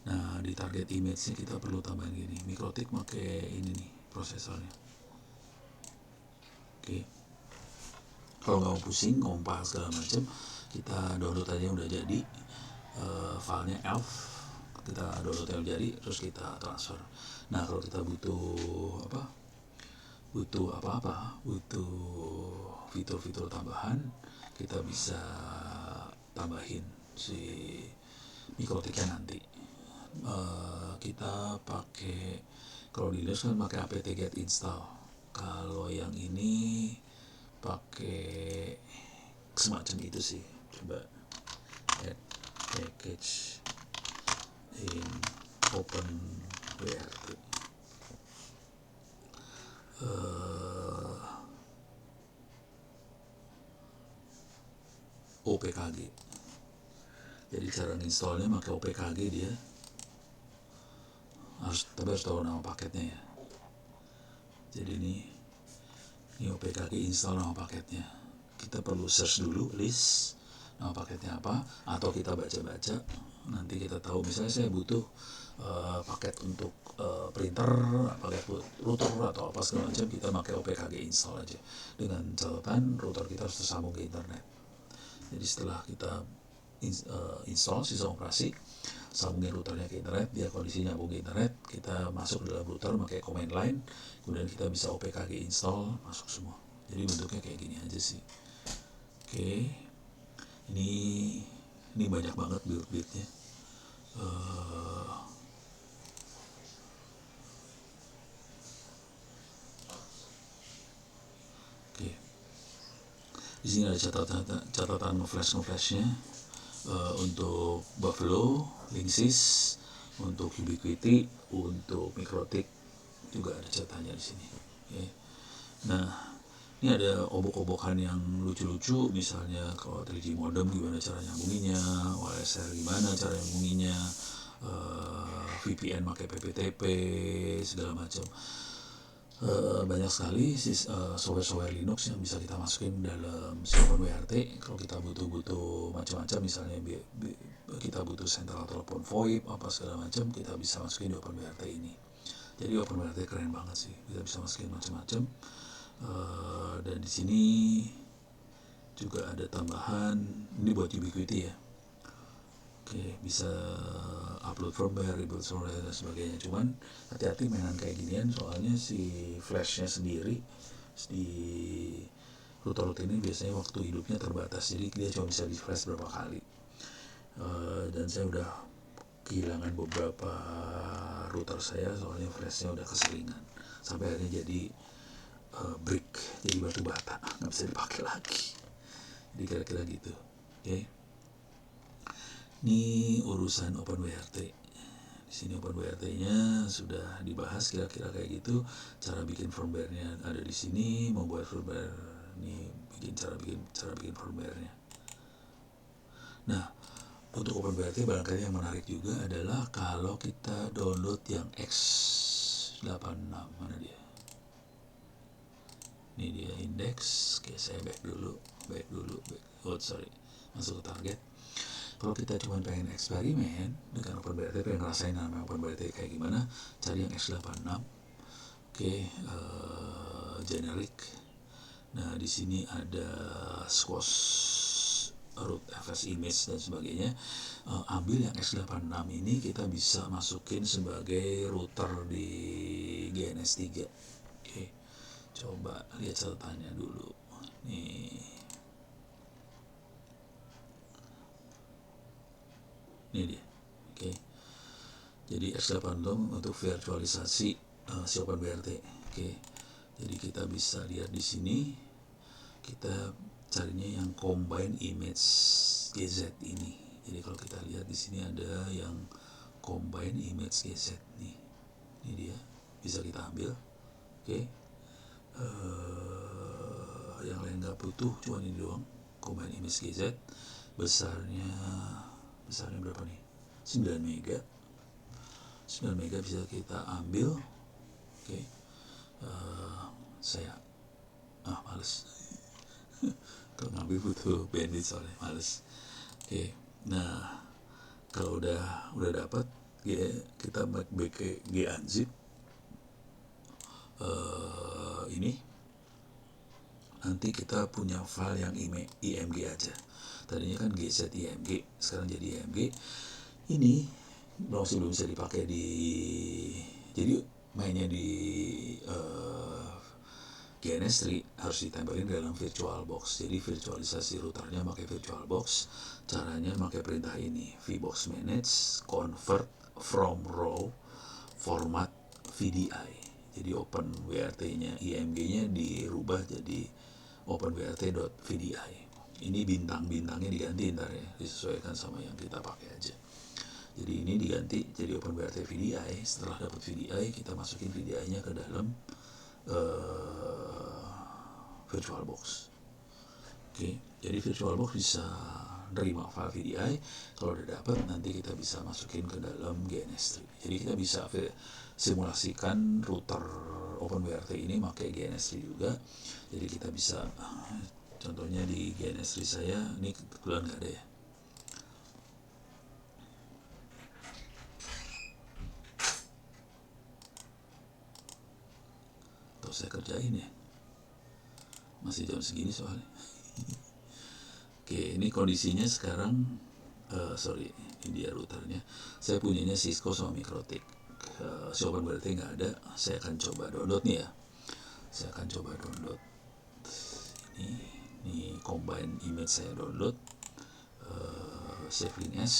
Nah di target image-nya kita perlu tambahin gini, Mikrotik pakai ini nih prosesornya. Oke. Kalau nggak mau pusing ngompak segala macam, kita download aja yang udah jadi, filenya ELF, kita download yang jadi terus kita transfer. Nah kalau kita butuh fitur-fitur tambahan, kita bisa tambahin si Mikrotiknya nanti. Kita pakai, kalau di Linux kan pakai apt-get install. Kalau yang ini pakai semacam itu sih. Coba add package in OpenWRT. OPKG. Jadi cara installnya pakai OPKG dia. Tapi harus tahu nama paketnya ya. Jadi ini OPKG install nama paketnya. Kita perlu search dulu list nama paketnya apa, atau kita baca-baca. Nanti kita tahu, misalnya saya butuh paket untuk printer, paket router atau apa segala macam, kita pakai OPKG install aja. Dengan catatan router kita harus tersambung ke internet. Jadi setelah kita install sistem operasi, sambungin routernya ke internet, dia kondisinya nyambung ke internet, kita masuk dalam router pakai command line, kemudian kita bisa OPKG install, masuk semua. Jadi bentuknya kayak gini aja sih. Oke, ini banyak banget build-buildnya. Oke, di sini ada catatan ngeflashnya. Untuk Buffalo, Linksys, untuk Ubiquiti, untuk Mikrotik juga ada catatannya di sini. Okay. Nah, ini ada obok-obokan yang lucu-lucu, misalnya kalau 3G modem gimana cara nyambunginnya, OSR gimana cara nyambunginnya, VPN pakai PPTP segala macam. Banyak sekali software Linux yang bisa kita masukin dalam si OpenWRT. Kalau kita butuh macam-macam, misalnya kita butuh central telepon VoIP apa segala macam, kita bisa masukin di OpenWRT ini. Jadi OpenWRT keren banget sih, kita bisa masukin macam-macam. Dan di sini juga ada tambahan, ini buat Ubiquiti ya. Oke, bisa upload firmware, rebuild firmware dan sebagainya. Cuman hati-hati mainan kayak ginian, soalnya si flashnya sendiri di router ini biasanya waktu hidupnya terbatas, jadi dia cuma bisa di flash berapa kali. Dan saya udah kehilangan beberapa router saya soalnya flashnya udah keseringan, sampai akhirnya jadi brick, jadi batu bata, nggak bisa dipakai lagi. Jadi kira-kira gitu. Oke. Ini urusan OpenWRT. Di sini OpenWRT-nya sudah dibahas kira-kira kayak gitu. Cara bikin firmware-nya ada di sini. Mau buat firmware ini, cara bikin firmware-nya. Nah, untuk OpenWRT barangkali yang menarik juga adalah kalau kita download yang X86. Mana dia? Ini dia index. Oke, saya back dulu. Masuk ke target. Kalau kita cuma pengen eksperimen dengan OpenWRT, pengen ngerasain namanya OpenWRT kayak gimana, cari yang X86. Oke, generic. Nah, di sini ada squash root fs image dan sebagainya. Ambil yang x86 ini, kita bisa masukin sebagai router di GNS3. Oke, coba lihat catatannya dulu nih. Ini dia. Oke, jadi x86 untuk virtualisasi si OpenWRT. Oke, jadi kita bisa lihat di sini, kita carinya yang combine image GZ ini. Jadi kalau kita lihat di sini ada yang combine image GZ nih. Ini dia, bisa kita ambil. Oke. Yang lain nggak butuh, cuma ini doang. Combine image GZ. Besarnya berapa nih? 9 mega. 9 mega bisa kita ambil. Oke. Saya males. Kalau ngambil butuh bandwidth soalnya, males. Oke, nah kalau udah dapat, kita back ke gunzip. Ini nanti kita punya file yang img aja. Tadinya kan gz img, sekarang jadi img. Ini masih belum bisa dipakai jadi mainnya di GNS3 harus ditempelin dalam VirtualBox. Jadi virtualisasi routernya pakai VirtualBox. Caranya pakai perintah ini, vbox manage convert from raw format VDI. Jadi OpenWRT-nya, IMG-nya dirubah jadi OpenWRT.VDI. Ini bintang-bintangnya diganti ntar ya, disesuaikan sama yang kita pakai aja. Jadi ini diganti jadi OpenWRT VDI. Setelah dapat VDI, kita masukin VDI-nya ke dalam VirtualBox. Oke, jadi VirtualBox bisa nerima file VDI. Kalau udah dapat, nanti kita bisa masukin ke dalam GNS3. Jadi kita bisa simulasikan router OpenWRT ini pakai GNS3 juga. Jadi kita bisa, contohnya di GNS3 saya, ini kebetulan nggak ada ya. Atau saya kerjain ya. Masih jam segini soalnya. Oke, ini kondisinya sekarang, ini dia routernya. Saya punyanya Cisco sama Mikrotik. Si OpenWRT nggak ada. Saya akan coba download nih ya. Saya akan coba download. Ini combine image saya download. Save link S.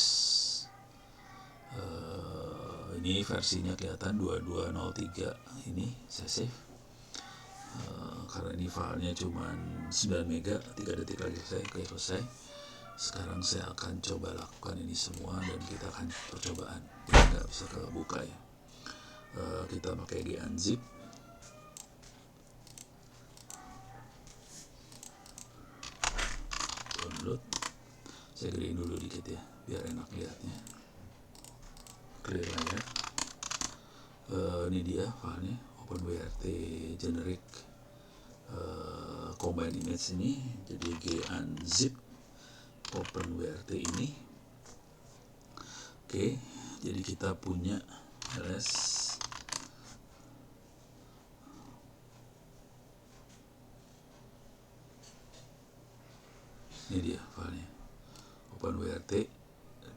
Ini versinya kelihatan 2203. Ini saya save. Karena ini filenya cuma 9 mega, 3 detik lagi selesai. Sekarang saya akan coba lakukan ini semua dan kita akan percobaan. Ini nggak bisa kebuka ya. Kita pakai gunzip. Download. Saya gedein dulu dikit ya, biar enak lihatnya. Clear layar. Ini dia filenya, OpenWRT generic combine image ini. Jadi gunzip OpenWRT ini. Oke, jadi kita punya ls. Ini dia filenya, OpenWRT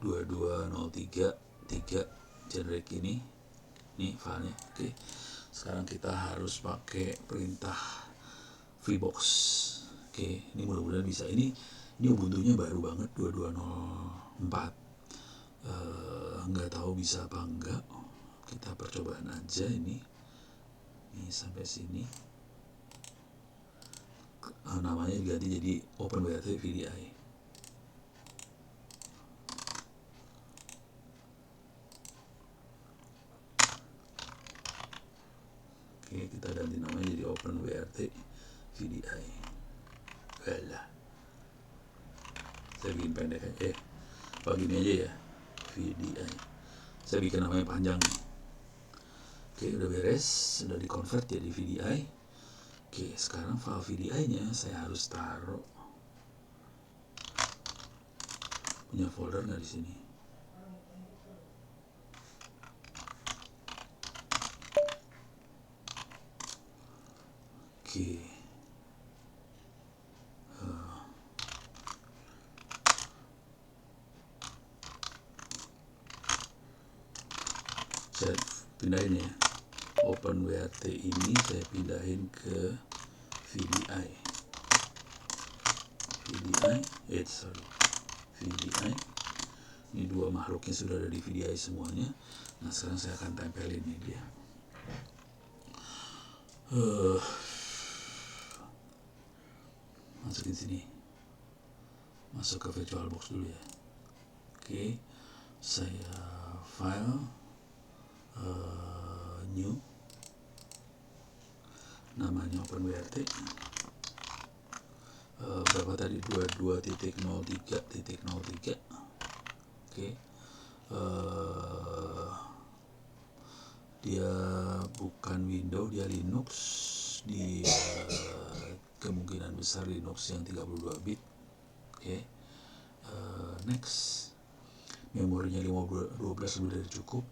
22033 generic ini filenya. Oke, sekarang kita harus pakai perintah vbox. Oke, ini mudah-mudahan bisa. Ini Ubuntu-nya baru banget 2204. Nggak tahu bisa apa enggak. Kita percobaan aja ini sampai sini. Namanya diganti jadi OpenWRT VDI. Oke, kita ganti namanya jadi OpenWRT VDI. Walah, saya bikin pendek aja. Begini aja ya, VDI. Saya bikin namanya panjang. Oke, udah beres, sudah dikonvert jadi VDI. Oke, sekarang file VDI-nya saya harus taruh. Punya folder nggak di sini? Oke, saya pindahin ya, OpenWrt ini saya pindahin ke VDI. VDI. Ini dua makhluknya sudah ada di VDI semuanya. Nah sekarang saya akan tempelin ini dia. Masukin sini, masuk ke VirtualBox dulu ya. Oke, saya file, new, namanya OpenWrt. Berapa tadi? 22.03.03. Oke, dia bukan Windows, dia Linux. Dia kemungkinan besar Linux yang 32 bit. Oke, next. Memorinya 12 lebih dari cukup.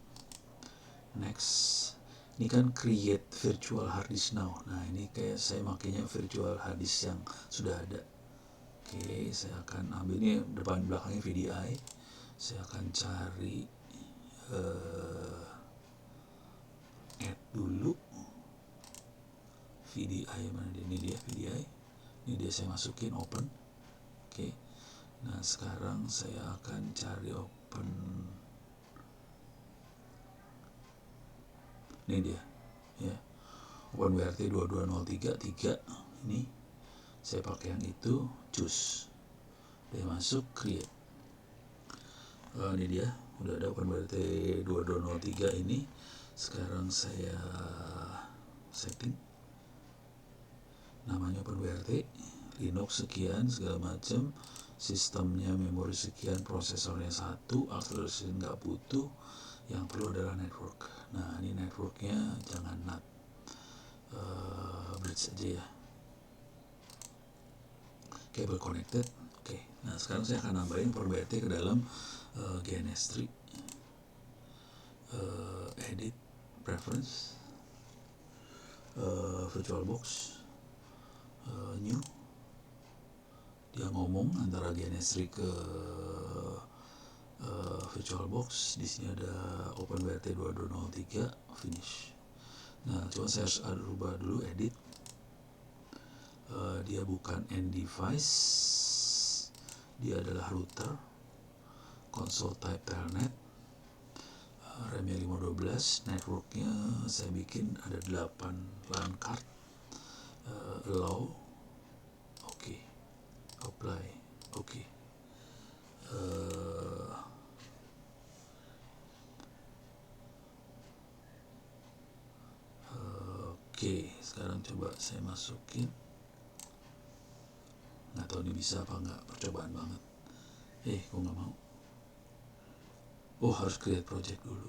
Next. Ini kan create virtual hard disk now. Nah ini kayak saya makainya virtual hard disk yang sudah ada. Oke, saya akan ambil ini depan belakangnya VDI. Saya akan cari add dulu VDI, mana dia? Ini dia VDI. Ini dia, saya masukin open. Oke. Nah sekarang saya akan cari open. Ini dia ya, OpenWrt 2203.3. ini saya pakai yang itu, choose, dia masuk, create. Ini dia udah ada OpenWrt 2203 ini. Sekarang saya setting namanya OpenWrt, Linux sekian segala macam, sistemnya memori sekian, prosesornya 1, acceleration nggak butuh, yang perlu adalah network. Nah ini networknya jangan NAT, bridge aja ya, cable connected. Oke, nah sekarang saya akan nambahin OpenWrt ke dalam GNS3, edit, preference, VirtualBox, new. Dia ngomong antara GNS3 ke VirtualBox. Di sini ada OpenWrt 2203, finish. Nah coba saya harus rubah dulu, edit. Dia bukan end device, dia adalah router. Console type telnet, RAM-nya 512, networknya saya bikin ada 8 LAN card. Allow, oke, apply, oke. Oke, sekarang coba saya masukin. Nggak tahu ini bisa apa nggak, percobaan banget. Kok nggak mau? Oh, harus create project dulu.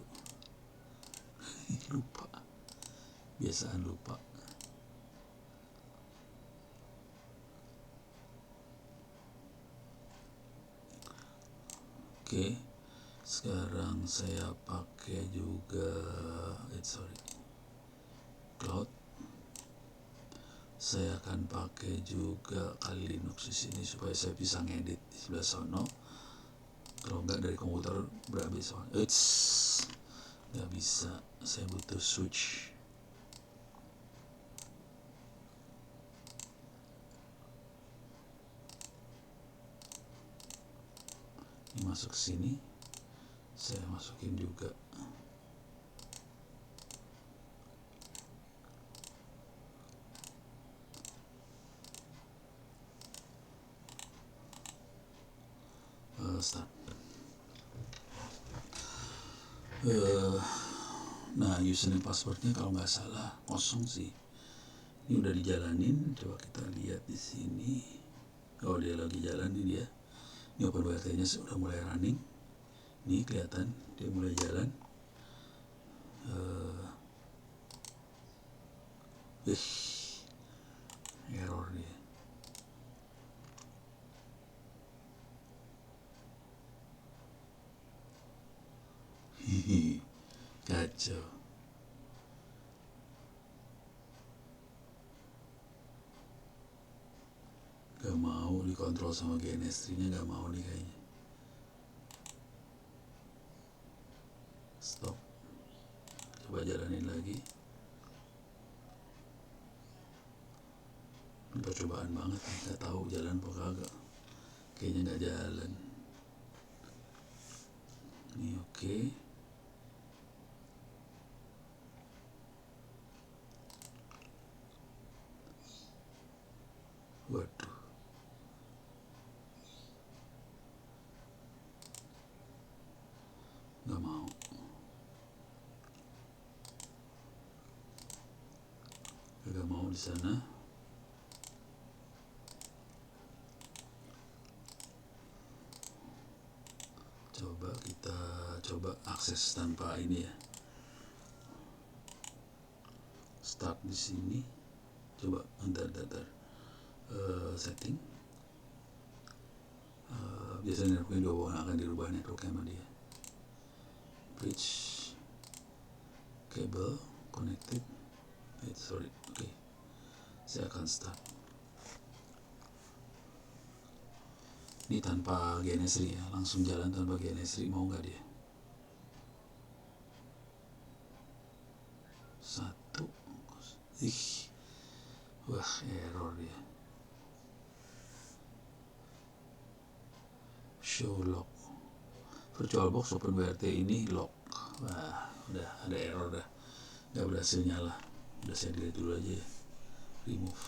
Lupa, biasaan lupa. Oke, sekarang saya pakai juga cloud. Saya akan pakai juga Kali Linux di sini supaya saya bisa ngedit di sebelah sono. Kalau nggak dari komputer berhabis. Nggak bisa, saya butuh switch. Ini masuk sini, saya masukin juga. Start. Nah username passwordnya kalau nggak salah kosong sih. Ini udah dijalanin, coba kita lihat di sini. Oh dia lagi jalan nih dia. Ini OpenWrt-nya sudah mulai running. Ini kelihatan dia mulai jalan. Error dia. Kacau. Gak mau dikontrol sama GNS3-nya, gak mau nih kayaknya. Stop. coba jalanin lagi. Ini percobaan banget nih, nggak tahu jalan apa kagak. Kayaknya nggak jalan. Ini oke. Waduh. Nggak mau. Nggak mau di sana. Kita coba akses tanpa ini ya. Start di sini. Coba bentar. Setting. Biasanya networknya akan dirubah networknya sama dia. Bridge cable connected. Oke. Saya akan start. Ini tanpa GNSRI ya, langsung jalan tanpa GNSRI, mau nggak dia? 1. Wah, error dia. Show lock. VirtualBox OpenWrt ini lock. Wah, udah ada error dah. Nggak berhasil nyala. Udah saya delete dulu aja ya. Remove.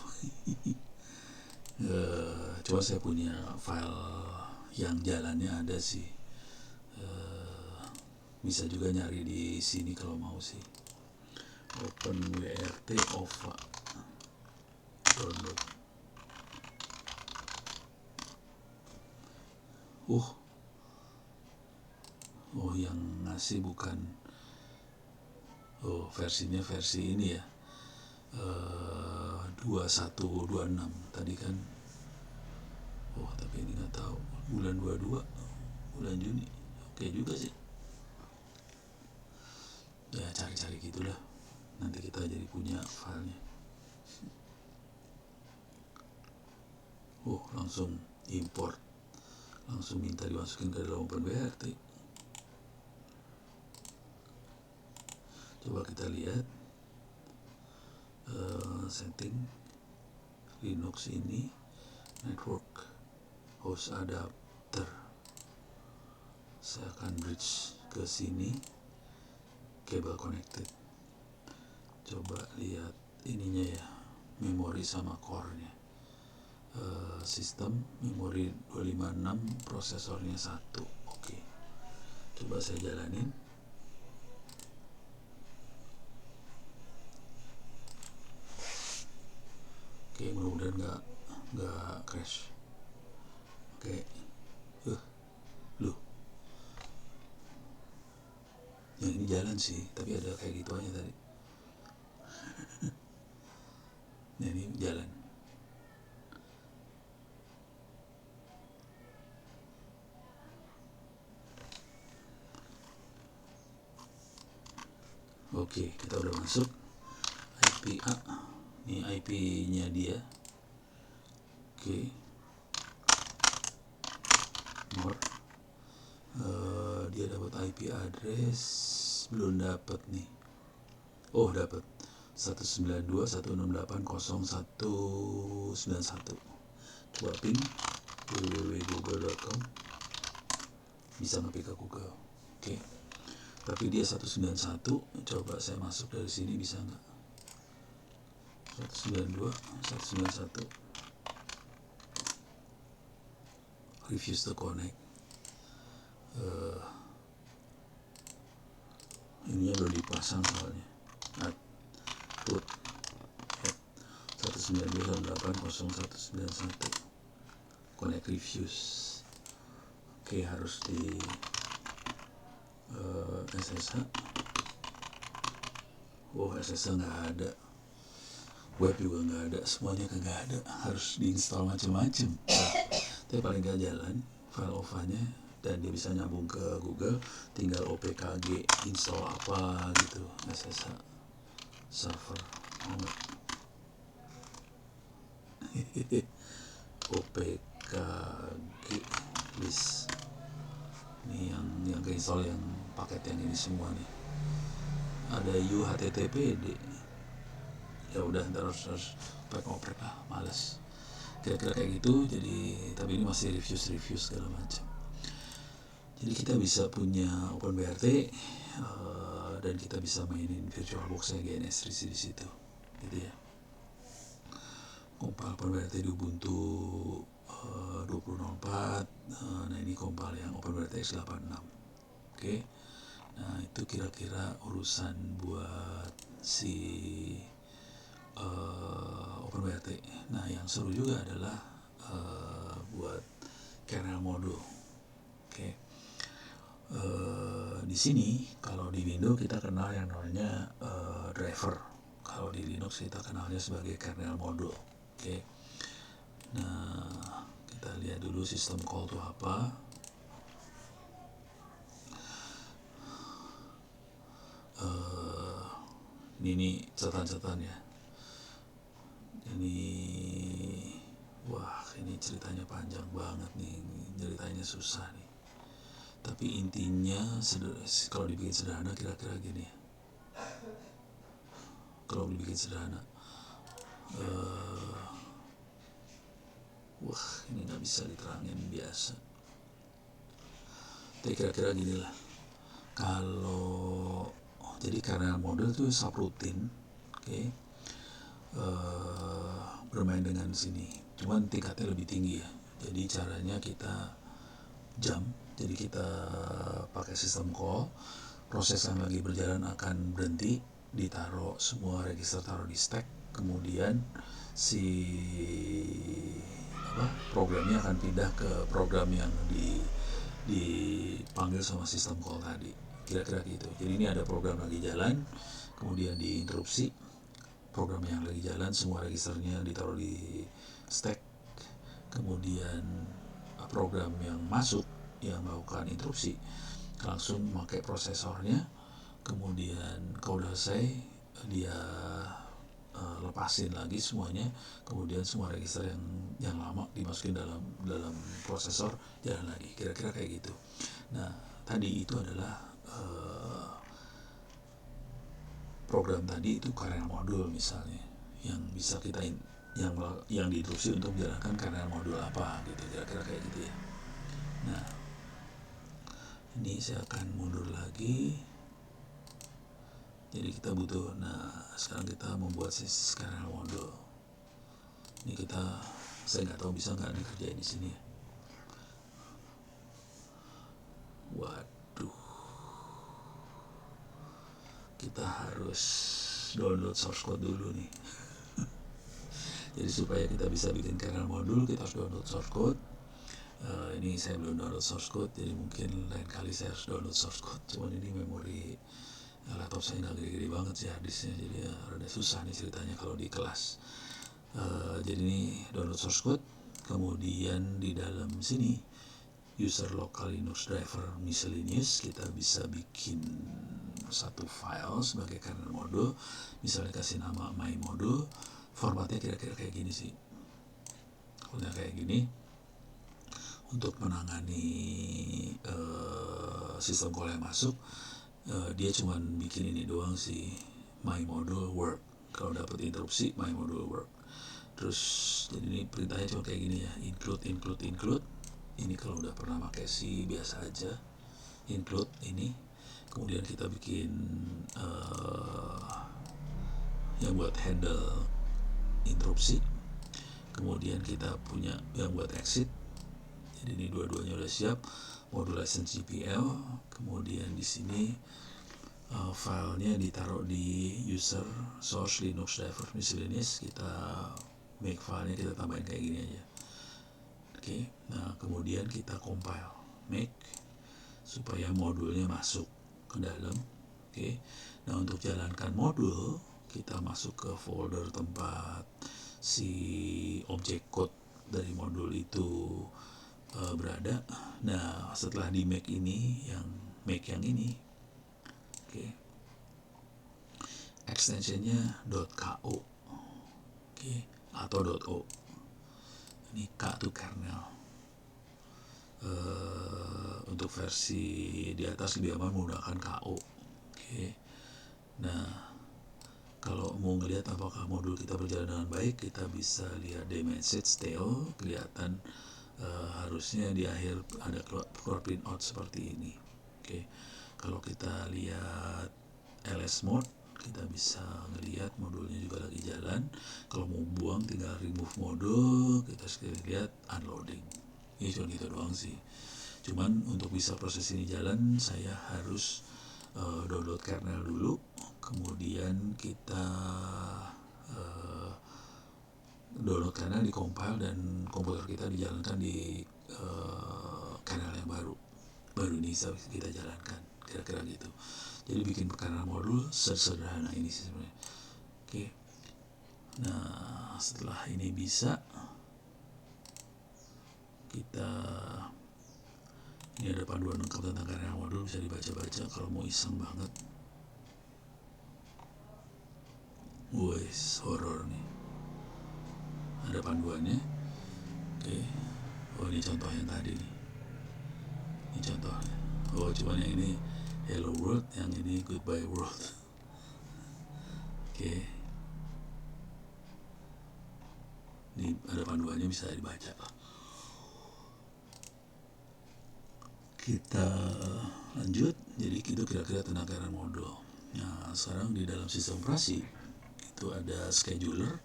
Coba saya punya file yang jalannya ada sih. Bisa juga nyari di sini kalau mau sih. OpenWrt OVA download. Yang ngasih bukan versinya versi ini ya, 2126 tadi kan. Tapi ini nggak tahu bulan 22 bulan Juni. Oke juga sih ya, cari-cari gitulah, nanti kita jadi punya filenya. Langsung import, langsung minta dimasukin ke dalam OpenWrt. Coba kita lihat setting Linux ini, network host adapter. Saya akan bridge ke sini, cable connected. Coba lihat ininya ya, memori sama core-nya. Sistem memori 256, prosesornya 1. Oke. Coba saya jalanin. Oke, mudah-mudahan nggak crash. Oke. Loh. Yang ini jalan sih, tapi ada kayak gitu aja tadi. Nah, ini jalan. Oke, kita udah masuk IP A. Ini IP-nya dia. Oke. More. Dia dapat IP address, belum dapat nih. Dapat 192.168.0191. Coba ping www.google.com. Bisa nge-pick ke Google. Oke. Tapi dia 191. Coba saya masuk dari sini, bisa nggak? 192.191. Refuse to connect. Ininya belum dipasang soalnya. Put 192.168.0191. Connect refuse. Oke, harus di SSH. SSH nggak ada, web juga nggak ada, semuanya nggak ada, harus diinstal macam-macam. Tapi paling nggak jalan file OVA-nya dan dia bisa nyambung ke Google. Tinggal OPKG install apa gitu, SSH server. OPKG list. Ini yang keinstall yang paket yang ini semua nih. ada UHTTPD, ya udah ntar harus oprek lah, males kira-kira kayak gitu. Jadi tapi ini masih review segala macam. Jadi kita bisa punya OpenBRT dan kita bisa mainin VirtualBox-nya GNS3C di situ, gitu ya. Kompal OpenBRT di Ubuntu 20.04. Nah ini kompal yang OpenBRT x86. Oke. Nah itu kira-kira urusan buat si OpenBRT. Nah yang seru juga adalah buat kernel modul. Oke. Di sini kalau di Windows kita kenal yang namanya driver. Kalau di Linux kita kenalnya sebagai kernel modul. Oke. Nah kita lihat dulu sistem call itu apa. Ini catatan ya. Ini wah ini ceritanya panjang banget nih, ceritanya susah nih. Tapi intinya kalau dibikin sederhana kira-kira gini. Kalau dibikin sederhana, wah ini nggak bisa diterangin biasa. Tapi kira-kira gini lah. Kalau jadi karena model itu subroutine, oke, bermain dengan sini. Cuman tingkatnya lebih tinggi ya. Jadi caranya kita jam. Jadi kita pakai sistem call. Proses yang lagi berjalan akan berhenti, ditaruh semua register taruh di stack. Kemudian si programnya akan pindah ke program yang dipanggil sama sistem call tadi, kira-kira gitu. Jadi ini ada program lagi jalan, kemudian diinterupsi, program yang lagi jalan semua registernya ditaruh di stack, kemudian program yang masuk yang melakukan interupsi langsung pakai prosesornya, kemudian kalau udah selesai dia lepasin lagi semuanya, kemudian semua register yang lama dimasukin dalam prosesor, jalan lagi, kira-kira kayak gitu. Nah tadi itu adalah program tadi itu kernel modul misalnya, yang bisa kita yang diinstruksi untuk menjalankan kernel modul apa gitu, kira-kira kayak gitu ya. Nah ini saya akan mundur lagi. Jadi kita butuh, nah sekarang kita membuat kernel modul. Ini saya nggak tahu bisa nggak dikerjain di sini ya. Waduh, kita harus download source code dulu nih. Jadi supaya kita bisa bikin kernel modul kita harus download source code. Ini saya belum download source code, jadi mungkin lain kali saya harus download source code. Cuman ini memori laptop saya nggak gede-gede banget sih harddisknya, jadi ya rada susah nih ceritanya kalau di kelas. Jadi ini download source code, kemudian di dalam sini user local Linux driver miscellaneous, kita bisa bikin satu file sebagai kernel modul, misalnya kasih nama my module, formatnya kira-kira kayak gini sih, udah kayak gini. Untuk menangani sistem call yang masuk, dia cuma bikin ini doang sih, my module work. Kalau dapat interupsi my module work. Terus jadi ini perintahnya cuma kayak gini ya, include. Ini kalau udah pernah pakai sih biasa aja, include ini. Kemudian kita bikin yang buat handle interupsi. Kemudian kita punya yang buat exit. Jadi ini dua-duanya udah siap. Modul license GPL. Kemudian di sini filenya ditaruh di user source Linux driver miscellaneous. Kita make filenya, kita tambahin kayak gini aja. Oke. Nah kemudian kita compile, make supaya modulnya masuk ke dalam. Oke. Nah untuk jalankan modul kita masuk ke folder tempat si object code dari modul itu berada. Nah setelah di make ini, yang make yang ini, oke, extensionnya .ko, oke, atau .o. Ini K itu kernel. Untuk versi di atas lebih aman menggunakan KO. Oke. Nah, kalau mau ngelihat apakah modul kita berjalan dengan baik, kita bisa lihat di message TO, kelihatan harusnya di akhir ada keluar printout seperti ini. Oke, kalau kita lihat ls mode, kita bisa ngelihat modulnya juga lagi jalan. Kalau mau buang tinggal remove modul, kita sekali lihat unloading. Ini cuma gitu doang sih. Cuman untuk bisa proses ini jalan, saya harus download kernel dulu, kemudian kita download kernel, di compile, dan komputer kita dijalankan di kernel yang baru ini bisa kita jalankan, kira-kira gitu. Jadi bikin kernel modul sederhana ini sih sebenarnya. Oke, nah setelah ini bisa, kita ini ada panduan lengkap tentang kernel modul, bisa dibaca-baca kalau mau iseng banget. Wes, horor nih, ada panduannya. Oke, oh ini contoh yang tadi nih, ini contohnya. Oh cuman yang ini hello world, yang ini goodbye world. Oke, ini ada panduannya, bisa dibaca. Kita lanjut. Jadi itu kira-kira tentang kernel modul. Nah sekarang di dalam sistem operasi itu ada scheduler,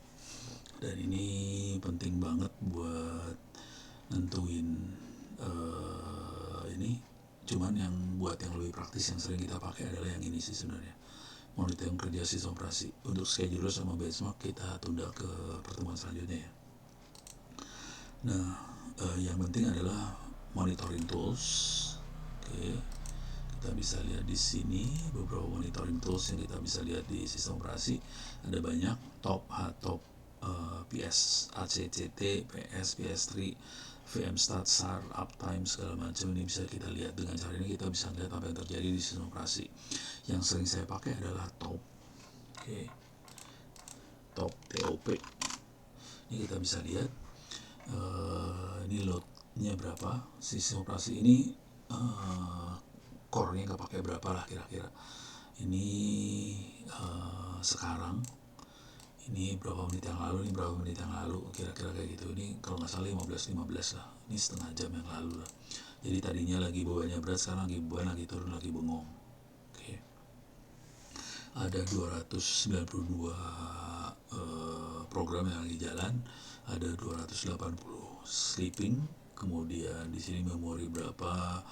dan ini penting banget buat nentuin ini. Cuman yang buat yang lebih praktis yang sering kita pakai adalah yang ini sih sebenarnya, monitoring kerja sistem operasi. Untuk scheduler sama benchmark kita tunda ke pertemuan selanjutnya ya. Nah yang penting adalah monitoring tools. Oke, kita bisa lihat di sini beberapa monitoring tools yang kita bisa lihat di sistem operasi. Ada banyak, top, top, PS, ACCT, PS, PS3, VMstat, SAR, uptime, segala macam. Ini bisa kita lihat. Dengan cara ini kita bisa lihat apa yang terjadi di sistem operasi. Yang sering saya pakai adalah top. Oke, top TOP. Ini kita bisa lihat ini loadnya berapa. Sistem operasi ini core-nya nggak pakai berapa lah kira-kira. Ini sekarang, ini berapa menit yang lalu, ini berapa menit yang lalu, kira-kira kayak gitu. Ini kalau nggak salah 15 lah, ini setengah jam yang lalu lah. Jadi tadinya lagi bebannya berat, sekarang lagi beban, lagi turun, lagi bengong. Oke, ada 292 program yang lagi jalan, ada 280 sleeping. Kemudian di sini memori berapa,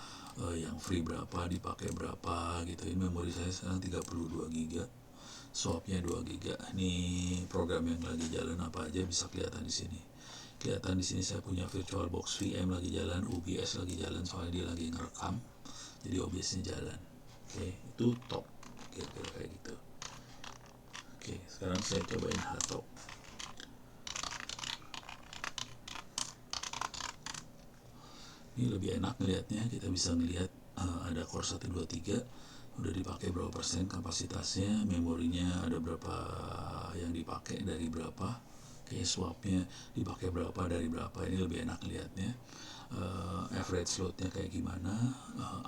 yang free berapa, dipakai berapa gitu. Ini memori saya sekarang 32 GB, swapnya 2 GB. Ini program yang lagi jalan apa aja bisa kelihatan di sini. Kelihatan di sini saya punya VirtualBox VM lagi jalan, OBS lagi jalan soalnya dia lagi ngerekam. Jadi OBS-nya jalan. Oke, itu top. Kira-kira kayak gitu. Oke, sekarang saya cobain hardtop. Ini lebih enak ngelihatnya, kita bisa ngelihat ada core 123 udah dipakai berapa persen kapasitasnya, memorinya ada berapa yang dipakai dari berapa, kayak swapnya dipakai berapa dari berapa. Ini lebih enak ngelihatnya. Average loadnya kayak gimana,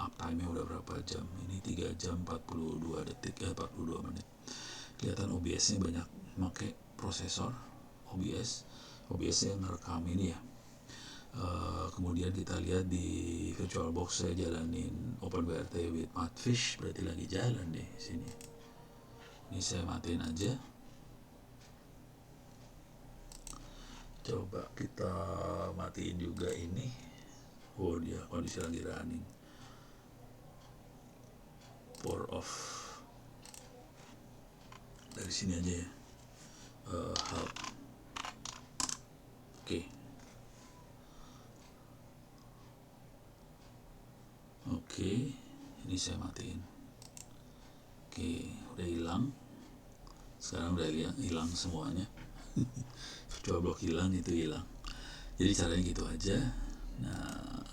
uptime-nya udah berapa jam. Ini 3 jam 42 detik, 42 menit. Kelihatan OBS-nya banyak pakai prosesor OBS yang ngerekam ini ya. Kemudian kita lihat di VirtualBox saya jalanin OpenWRT with Matfish, berarti lagi jalan deh sini. Ini saya matiin aja. Coba kita matiin juga ini. Oh dia kondisi lagi running. Power off. Dari sini aja ya. Help. Oke. Oke, ini saya matiin. Oke, udah hilang. Sekarang udah hilang semuanya. VirtualBox hilang, itu hilang. Jadi caranya gitu aja. Nah,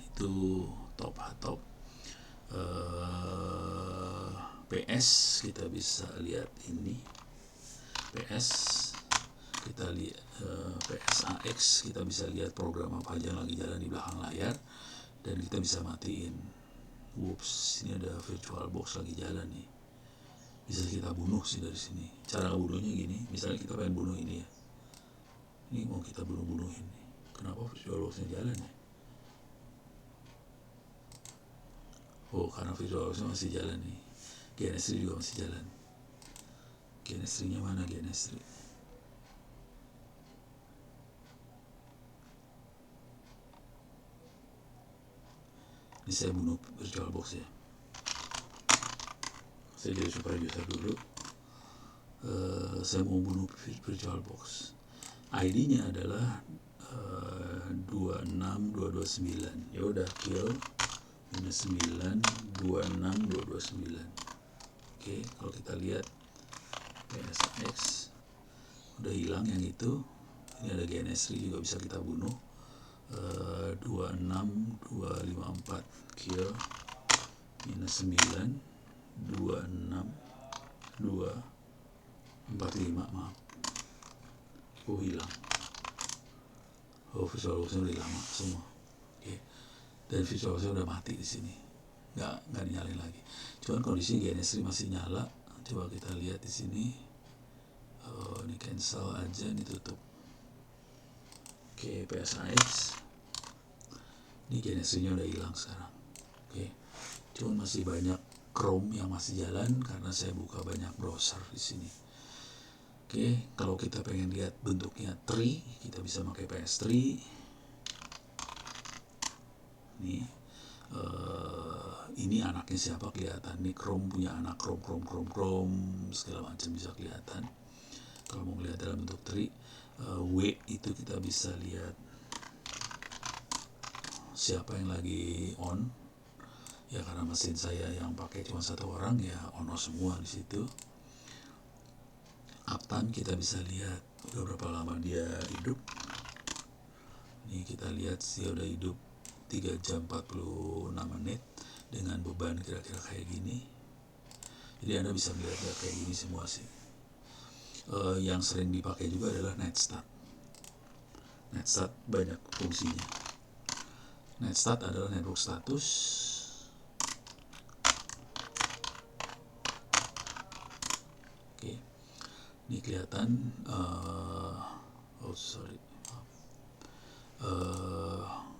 itu top. PS kita bisa lihat ini. PS kita lihat PSAX, kita bisa lihat program apa aja yang lagi jalan di belakang layar, dan kita bisa matiin. Whoops, ini ada VirtualBox lagi jalan nih. bisa kita bunuh sih dari sini. Cara bunuhnya gini, misalnya kita pengen bunuh ini ya, ini mau kita bunuhin. Kenapa VisualWorks-nya jalan ya? Oh, karena VisualWorks-nya masih jalan nih. GNS3 juga masih jalan. GNS3-nya mana GNS3? Ini saya bunuh VirtualBox ya. Saya jadi super user dulu. Saya mau bunuh VirtualBox. ID-nya adalah 26229. Ya udah, kill -9 26229. Oke, kalau kita lihat PSX udah hilang yang itu. Ini ada GNS3 juga bisa kita bunuh. 26254 kill -9 26245, maaf. Oh, hilang. Oh, VisualWorks-nya udah lama semua. Oke. Dan VisualWorks-nya udah mati di sini. Nggak dinyalain lagi. Cuman kondisi GNS3 masih nyala. Coba kita lihat di sini. Ini cancel aja, ini tutup. Oke, PSX. Ini GNS3-nya udah hilang sekarang. Oke. Cuman masih banyak Chrome yang masih jalan karena saya buka banyak browser di sini. Oke, kalau kita pengen lihat bentuknya tree, kita bisa pakai PS3. Ini anaknya siapa kelihatan. Ini Chrome punya anak Chrome segala macam bisa kelihatan. Kalau mau lihat dalam bentuk tree, W itu kita bisa lihat siapa yang lagi on. Ya karena mesin saya yang pakai cuma satu orang, ya on semua di situ. Uptime kita bisa lihat udah berapa lama dia hidup. Ini kita lihat dia udah hidup 3 jam 46 menit dengan beban kira-kira kayak gini. Jadi Anda bisa melihat kayak gini semua sih. Yang sering dipakai juga adalah Netstat. Netstat banyak fungsinya. Netstat adalah network status. Oke, ini kelihatan.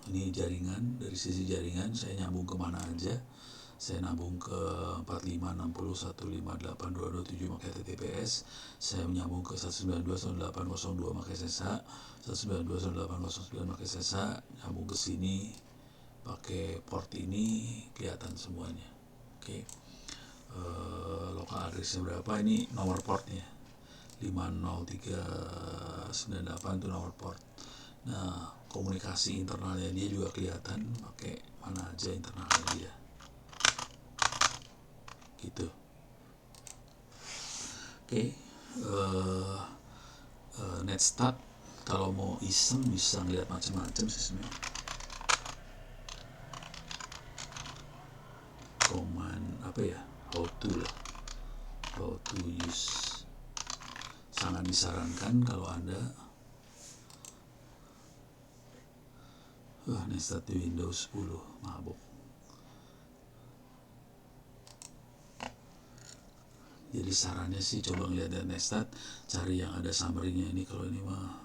Ini jaringan. Dari sisi jaringan saya nyambung kemana aja. Saya nambung ke 4560158227 pakai TTPS. Saya menyambung ke 192.168.02 pakai SSH, 192.168.09 pakai SSH, nyambung ke sini pakai port ini, kelihatan semuanya. Oke. Lokal addressnya berapa? Ini nomor portnya 50398 itu nomor port. Nah, komunikasi internalnya dia juga kelihatan pakai mana aja internalnya dia. Gitu. Oke. Netstat kalau mau iseng bisa ngeliat macam-macam sih sebenarnya. Command apa ya? How to use. Sangat disarankan kalau Anda Netstat di Windows 10 mabuk. Jadi sarannya sih coba ngeliat Netstat, cari yang ada summary-nya. Ini kalau ini mah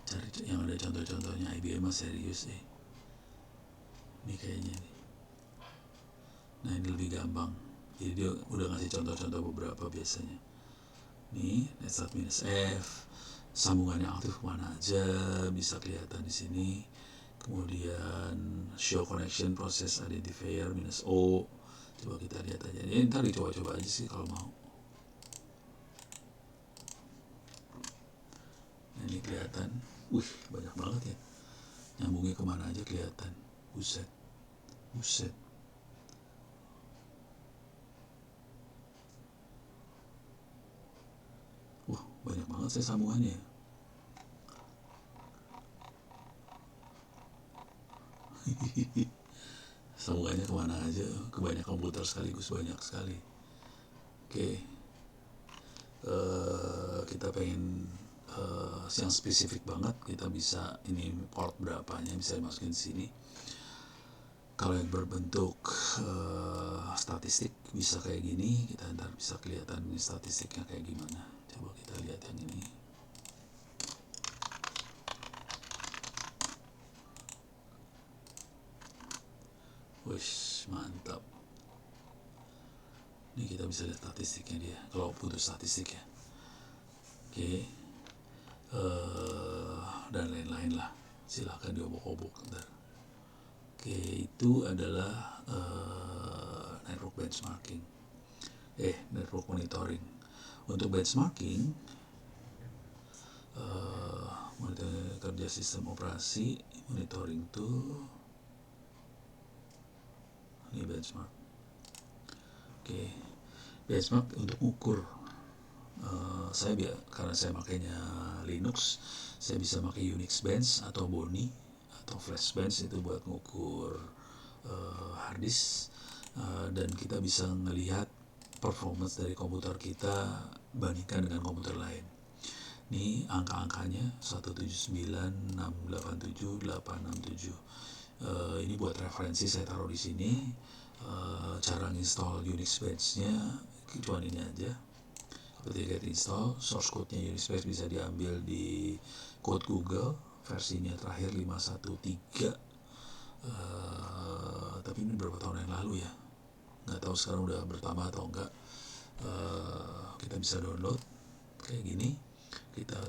cari yang ada contoh-contohnya. IBM mah serius sih. Ini kayaknya nih. Nah, ini lebih gampang. Jadi dia udah ngasih contoh-contoh beberapa biasanya. Nih, Netstat -F, sambungannya aktif kemana aja bisa kelihatan di sini. Kemudian show connection process identifier -O. Coba kita lihat aja. Ini ntar dicoba-coba aja sih kalau mau. Nah, ini kelihatan. Wih, banyak banget ya. Nyambungnya kemana aja kelihatan. Buset. Wah, banyak banget saya sambungannya. Sambungannya kemana aja, ke banyak komputer sekaligus, banyak sekali. Oke. Kita pengen yang spesifik banget, kita bisa ini port berapanya bisa dimasukin sini. Kalau yang berbentuk statistik bisa kayak gini, kita ntar bisa kelihatan statistiknya kayak gimana. Coba kita lihat yang ini. Wish, mantap. Ini kita bisa lihat statistiknya dia, kalau butuh statistik ya. Oke. Dan lain-lain lah. Silahkan diobok-obok ntar. Oke, itu adalah network benchmarking. Network monitoring. Untuk benchmarking, monitor kerja sistem operasi, monitoring tool, ini benchmark. Oke, benchmark untuk ukur. Karena saya makainya Linux, saya bisa pakai Unix Bench atau Boni atau Flash Bench itu buat ngukur hard disk, dan kita bisa melihat performance dari komputer kita bandingkan dengan komputer lain. Ini angka-angkanya 179.687.867. Ini buat referensi, saya taruh di sini. Cara install Unix Bench-nya cuma ini aja. Ketika install, source code-nya Unix Bench bisa diambil di code Google, versinya terakhir 513. Tapi ini berapa tahun yang lalu ya, nggak tahu sekarang udah bertambah atau enggak. Kita bisa download kayak gini, kita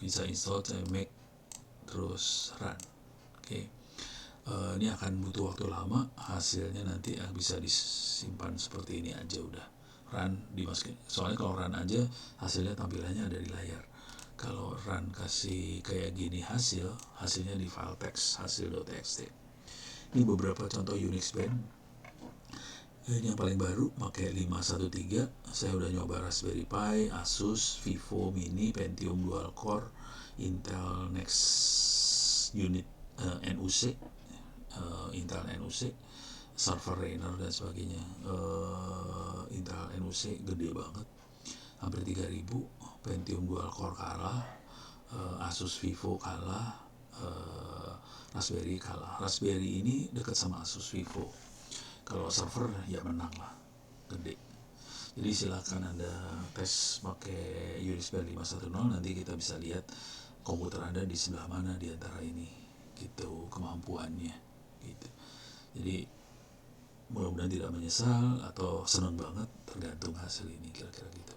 bisa install CMake terus run. Oke. Ini akan butuh waktu lama, hasilnya nanti bisa disimpan seperti ini aja udah. Run dimasukin, soalnya kalau run aja hasilnya tampilannya ada di layar. Kalau run kasih kayak gini hasilnya di file text, hasil.txt. Ini beberapa contoh Unix Bench. Ini yang paling baru pakai 513. Saya udah nyoba Raspberry Pi, Asus, Vivo Mini, Pentium dual core, Intel Next Unit NUC, Intel NUC, server Rainer dan sebagainya. Intel NUC gede banget, hampir 3000. Pentium dual core kalah, Asus Vivo kalah, Raspberry kalah. Raspberry ini dekat sama Asus Vivo. Kalau server ya menang lah, gede. Jadi silakan Anda tes pakai Unix Bench 510, nanti kita bisa lihat komputer Anda di sebelah mana di antara ini, gitu kemampuannya gitu. Jadi mudah-mudahan tidak menyesal atau senang banget, tergantung hasil ini, kira-kira gitu.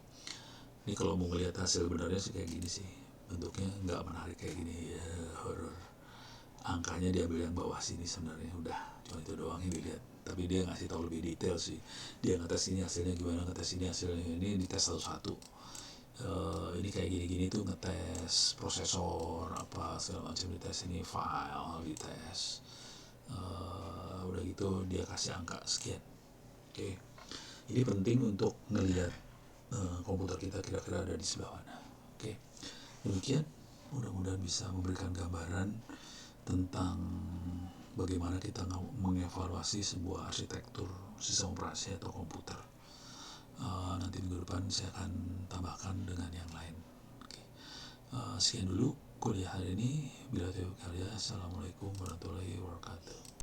Ini kalau mau melihat hasil benarnya sih kayak gini sih, bentuknya nggak menarik kayak gini ya, horor. Angkanya diambil yang bawah sini sebenarnya, udah cuma itu doang yang dilihat. Tapi dia ngasih tahu lebih detail sih, dia ngetes ini hasilnya gimana, ngetes ini hasilnya, ini dites satu-satu. Ini kayak gini-gini tuh ngetes prosesor apa segala macam, dites ini file dites. Udah gitu dia kasih angka sekian. Oke. Ini penting untuk ngelihat komputer kita kira-kira ada di sebelah mana. Oke. Demikian, mudah-mudahan bisa memberikan gambaran tentang bagaimana kita mengevaluasi sebuah arsitektur sistem operasi atau komputer. Nanti minggu depan saya akan tambahkan dengan yang lain. Oke. Sekian dulu kuliah hari ini. Bila taufiq hidayah. Assalamualaikum warahmatullahi wabarakatuh.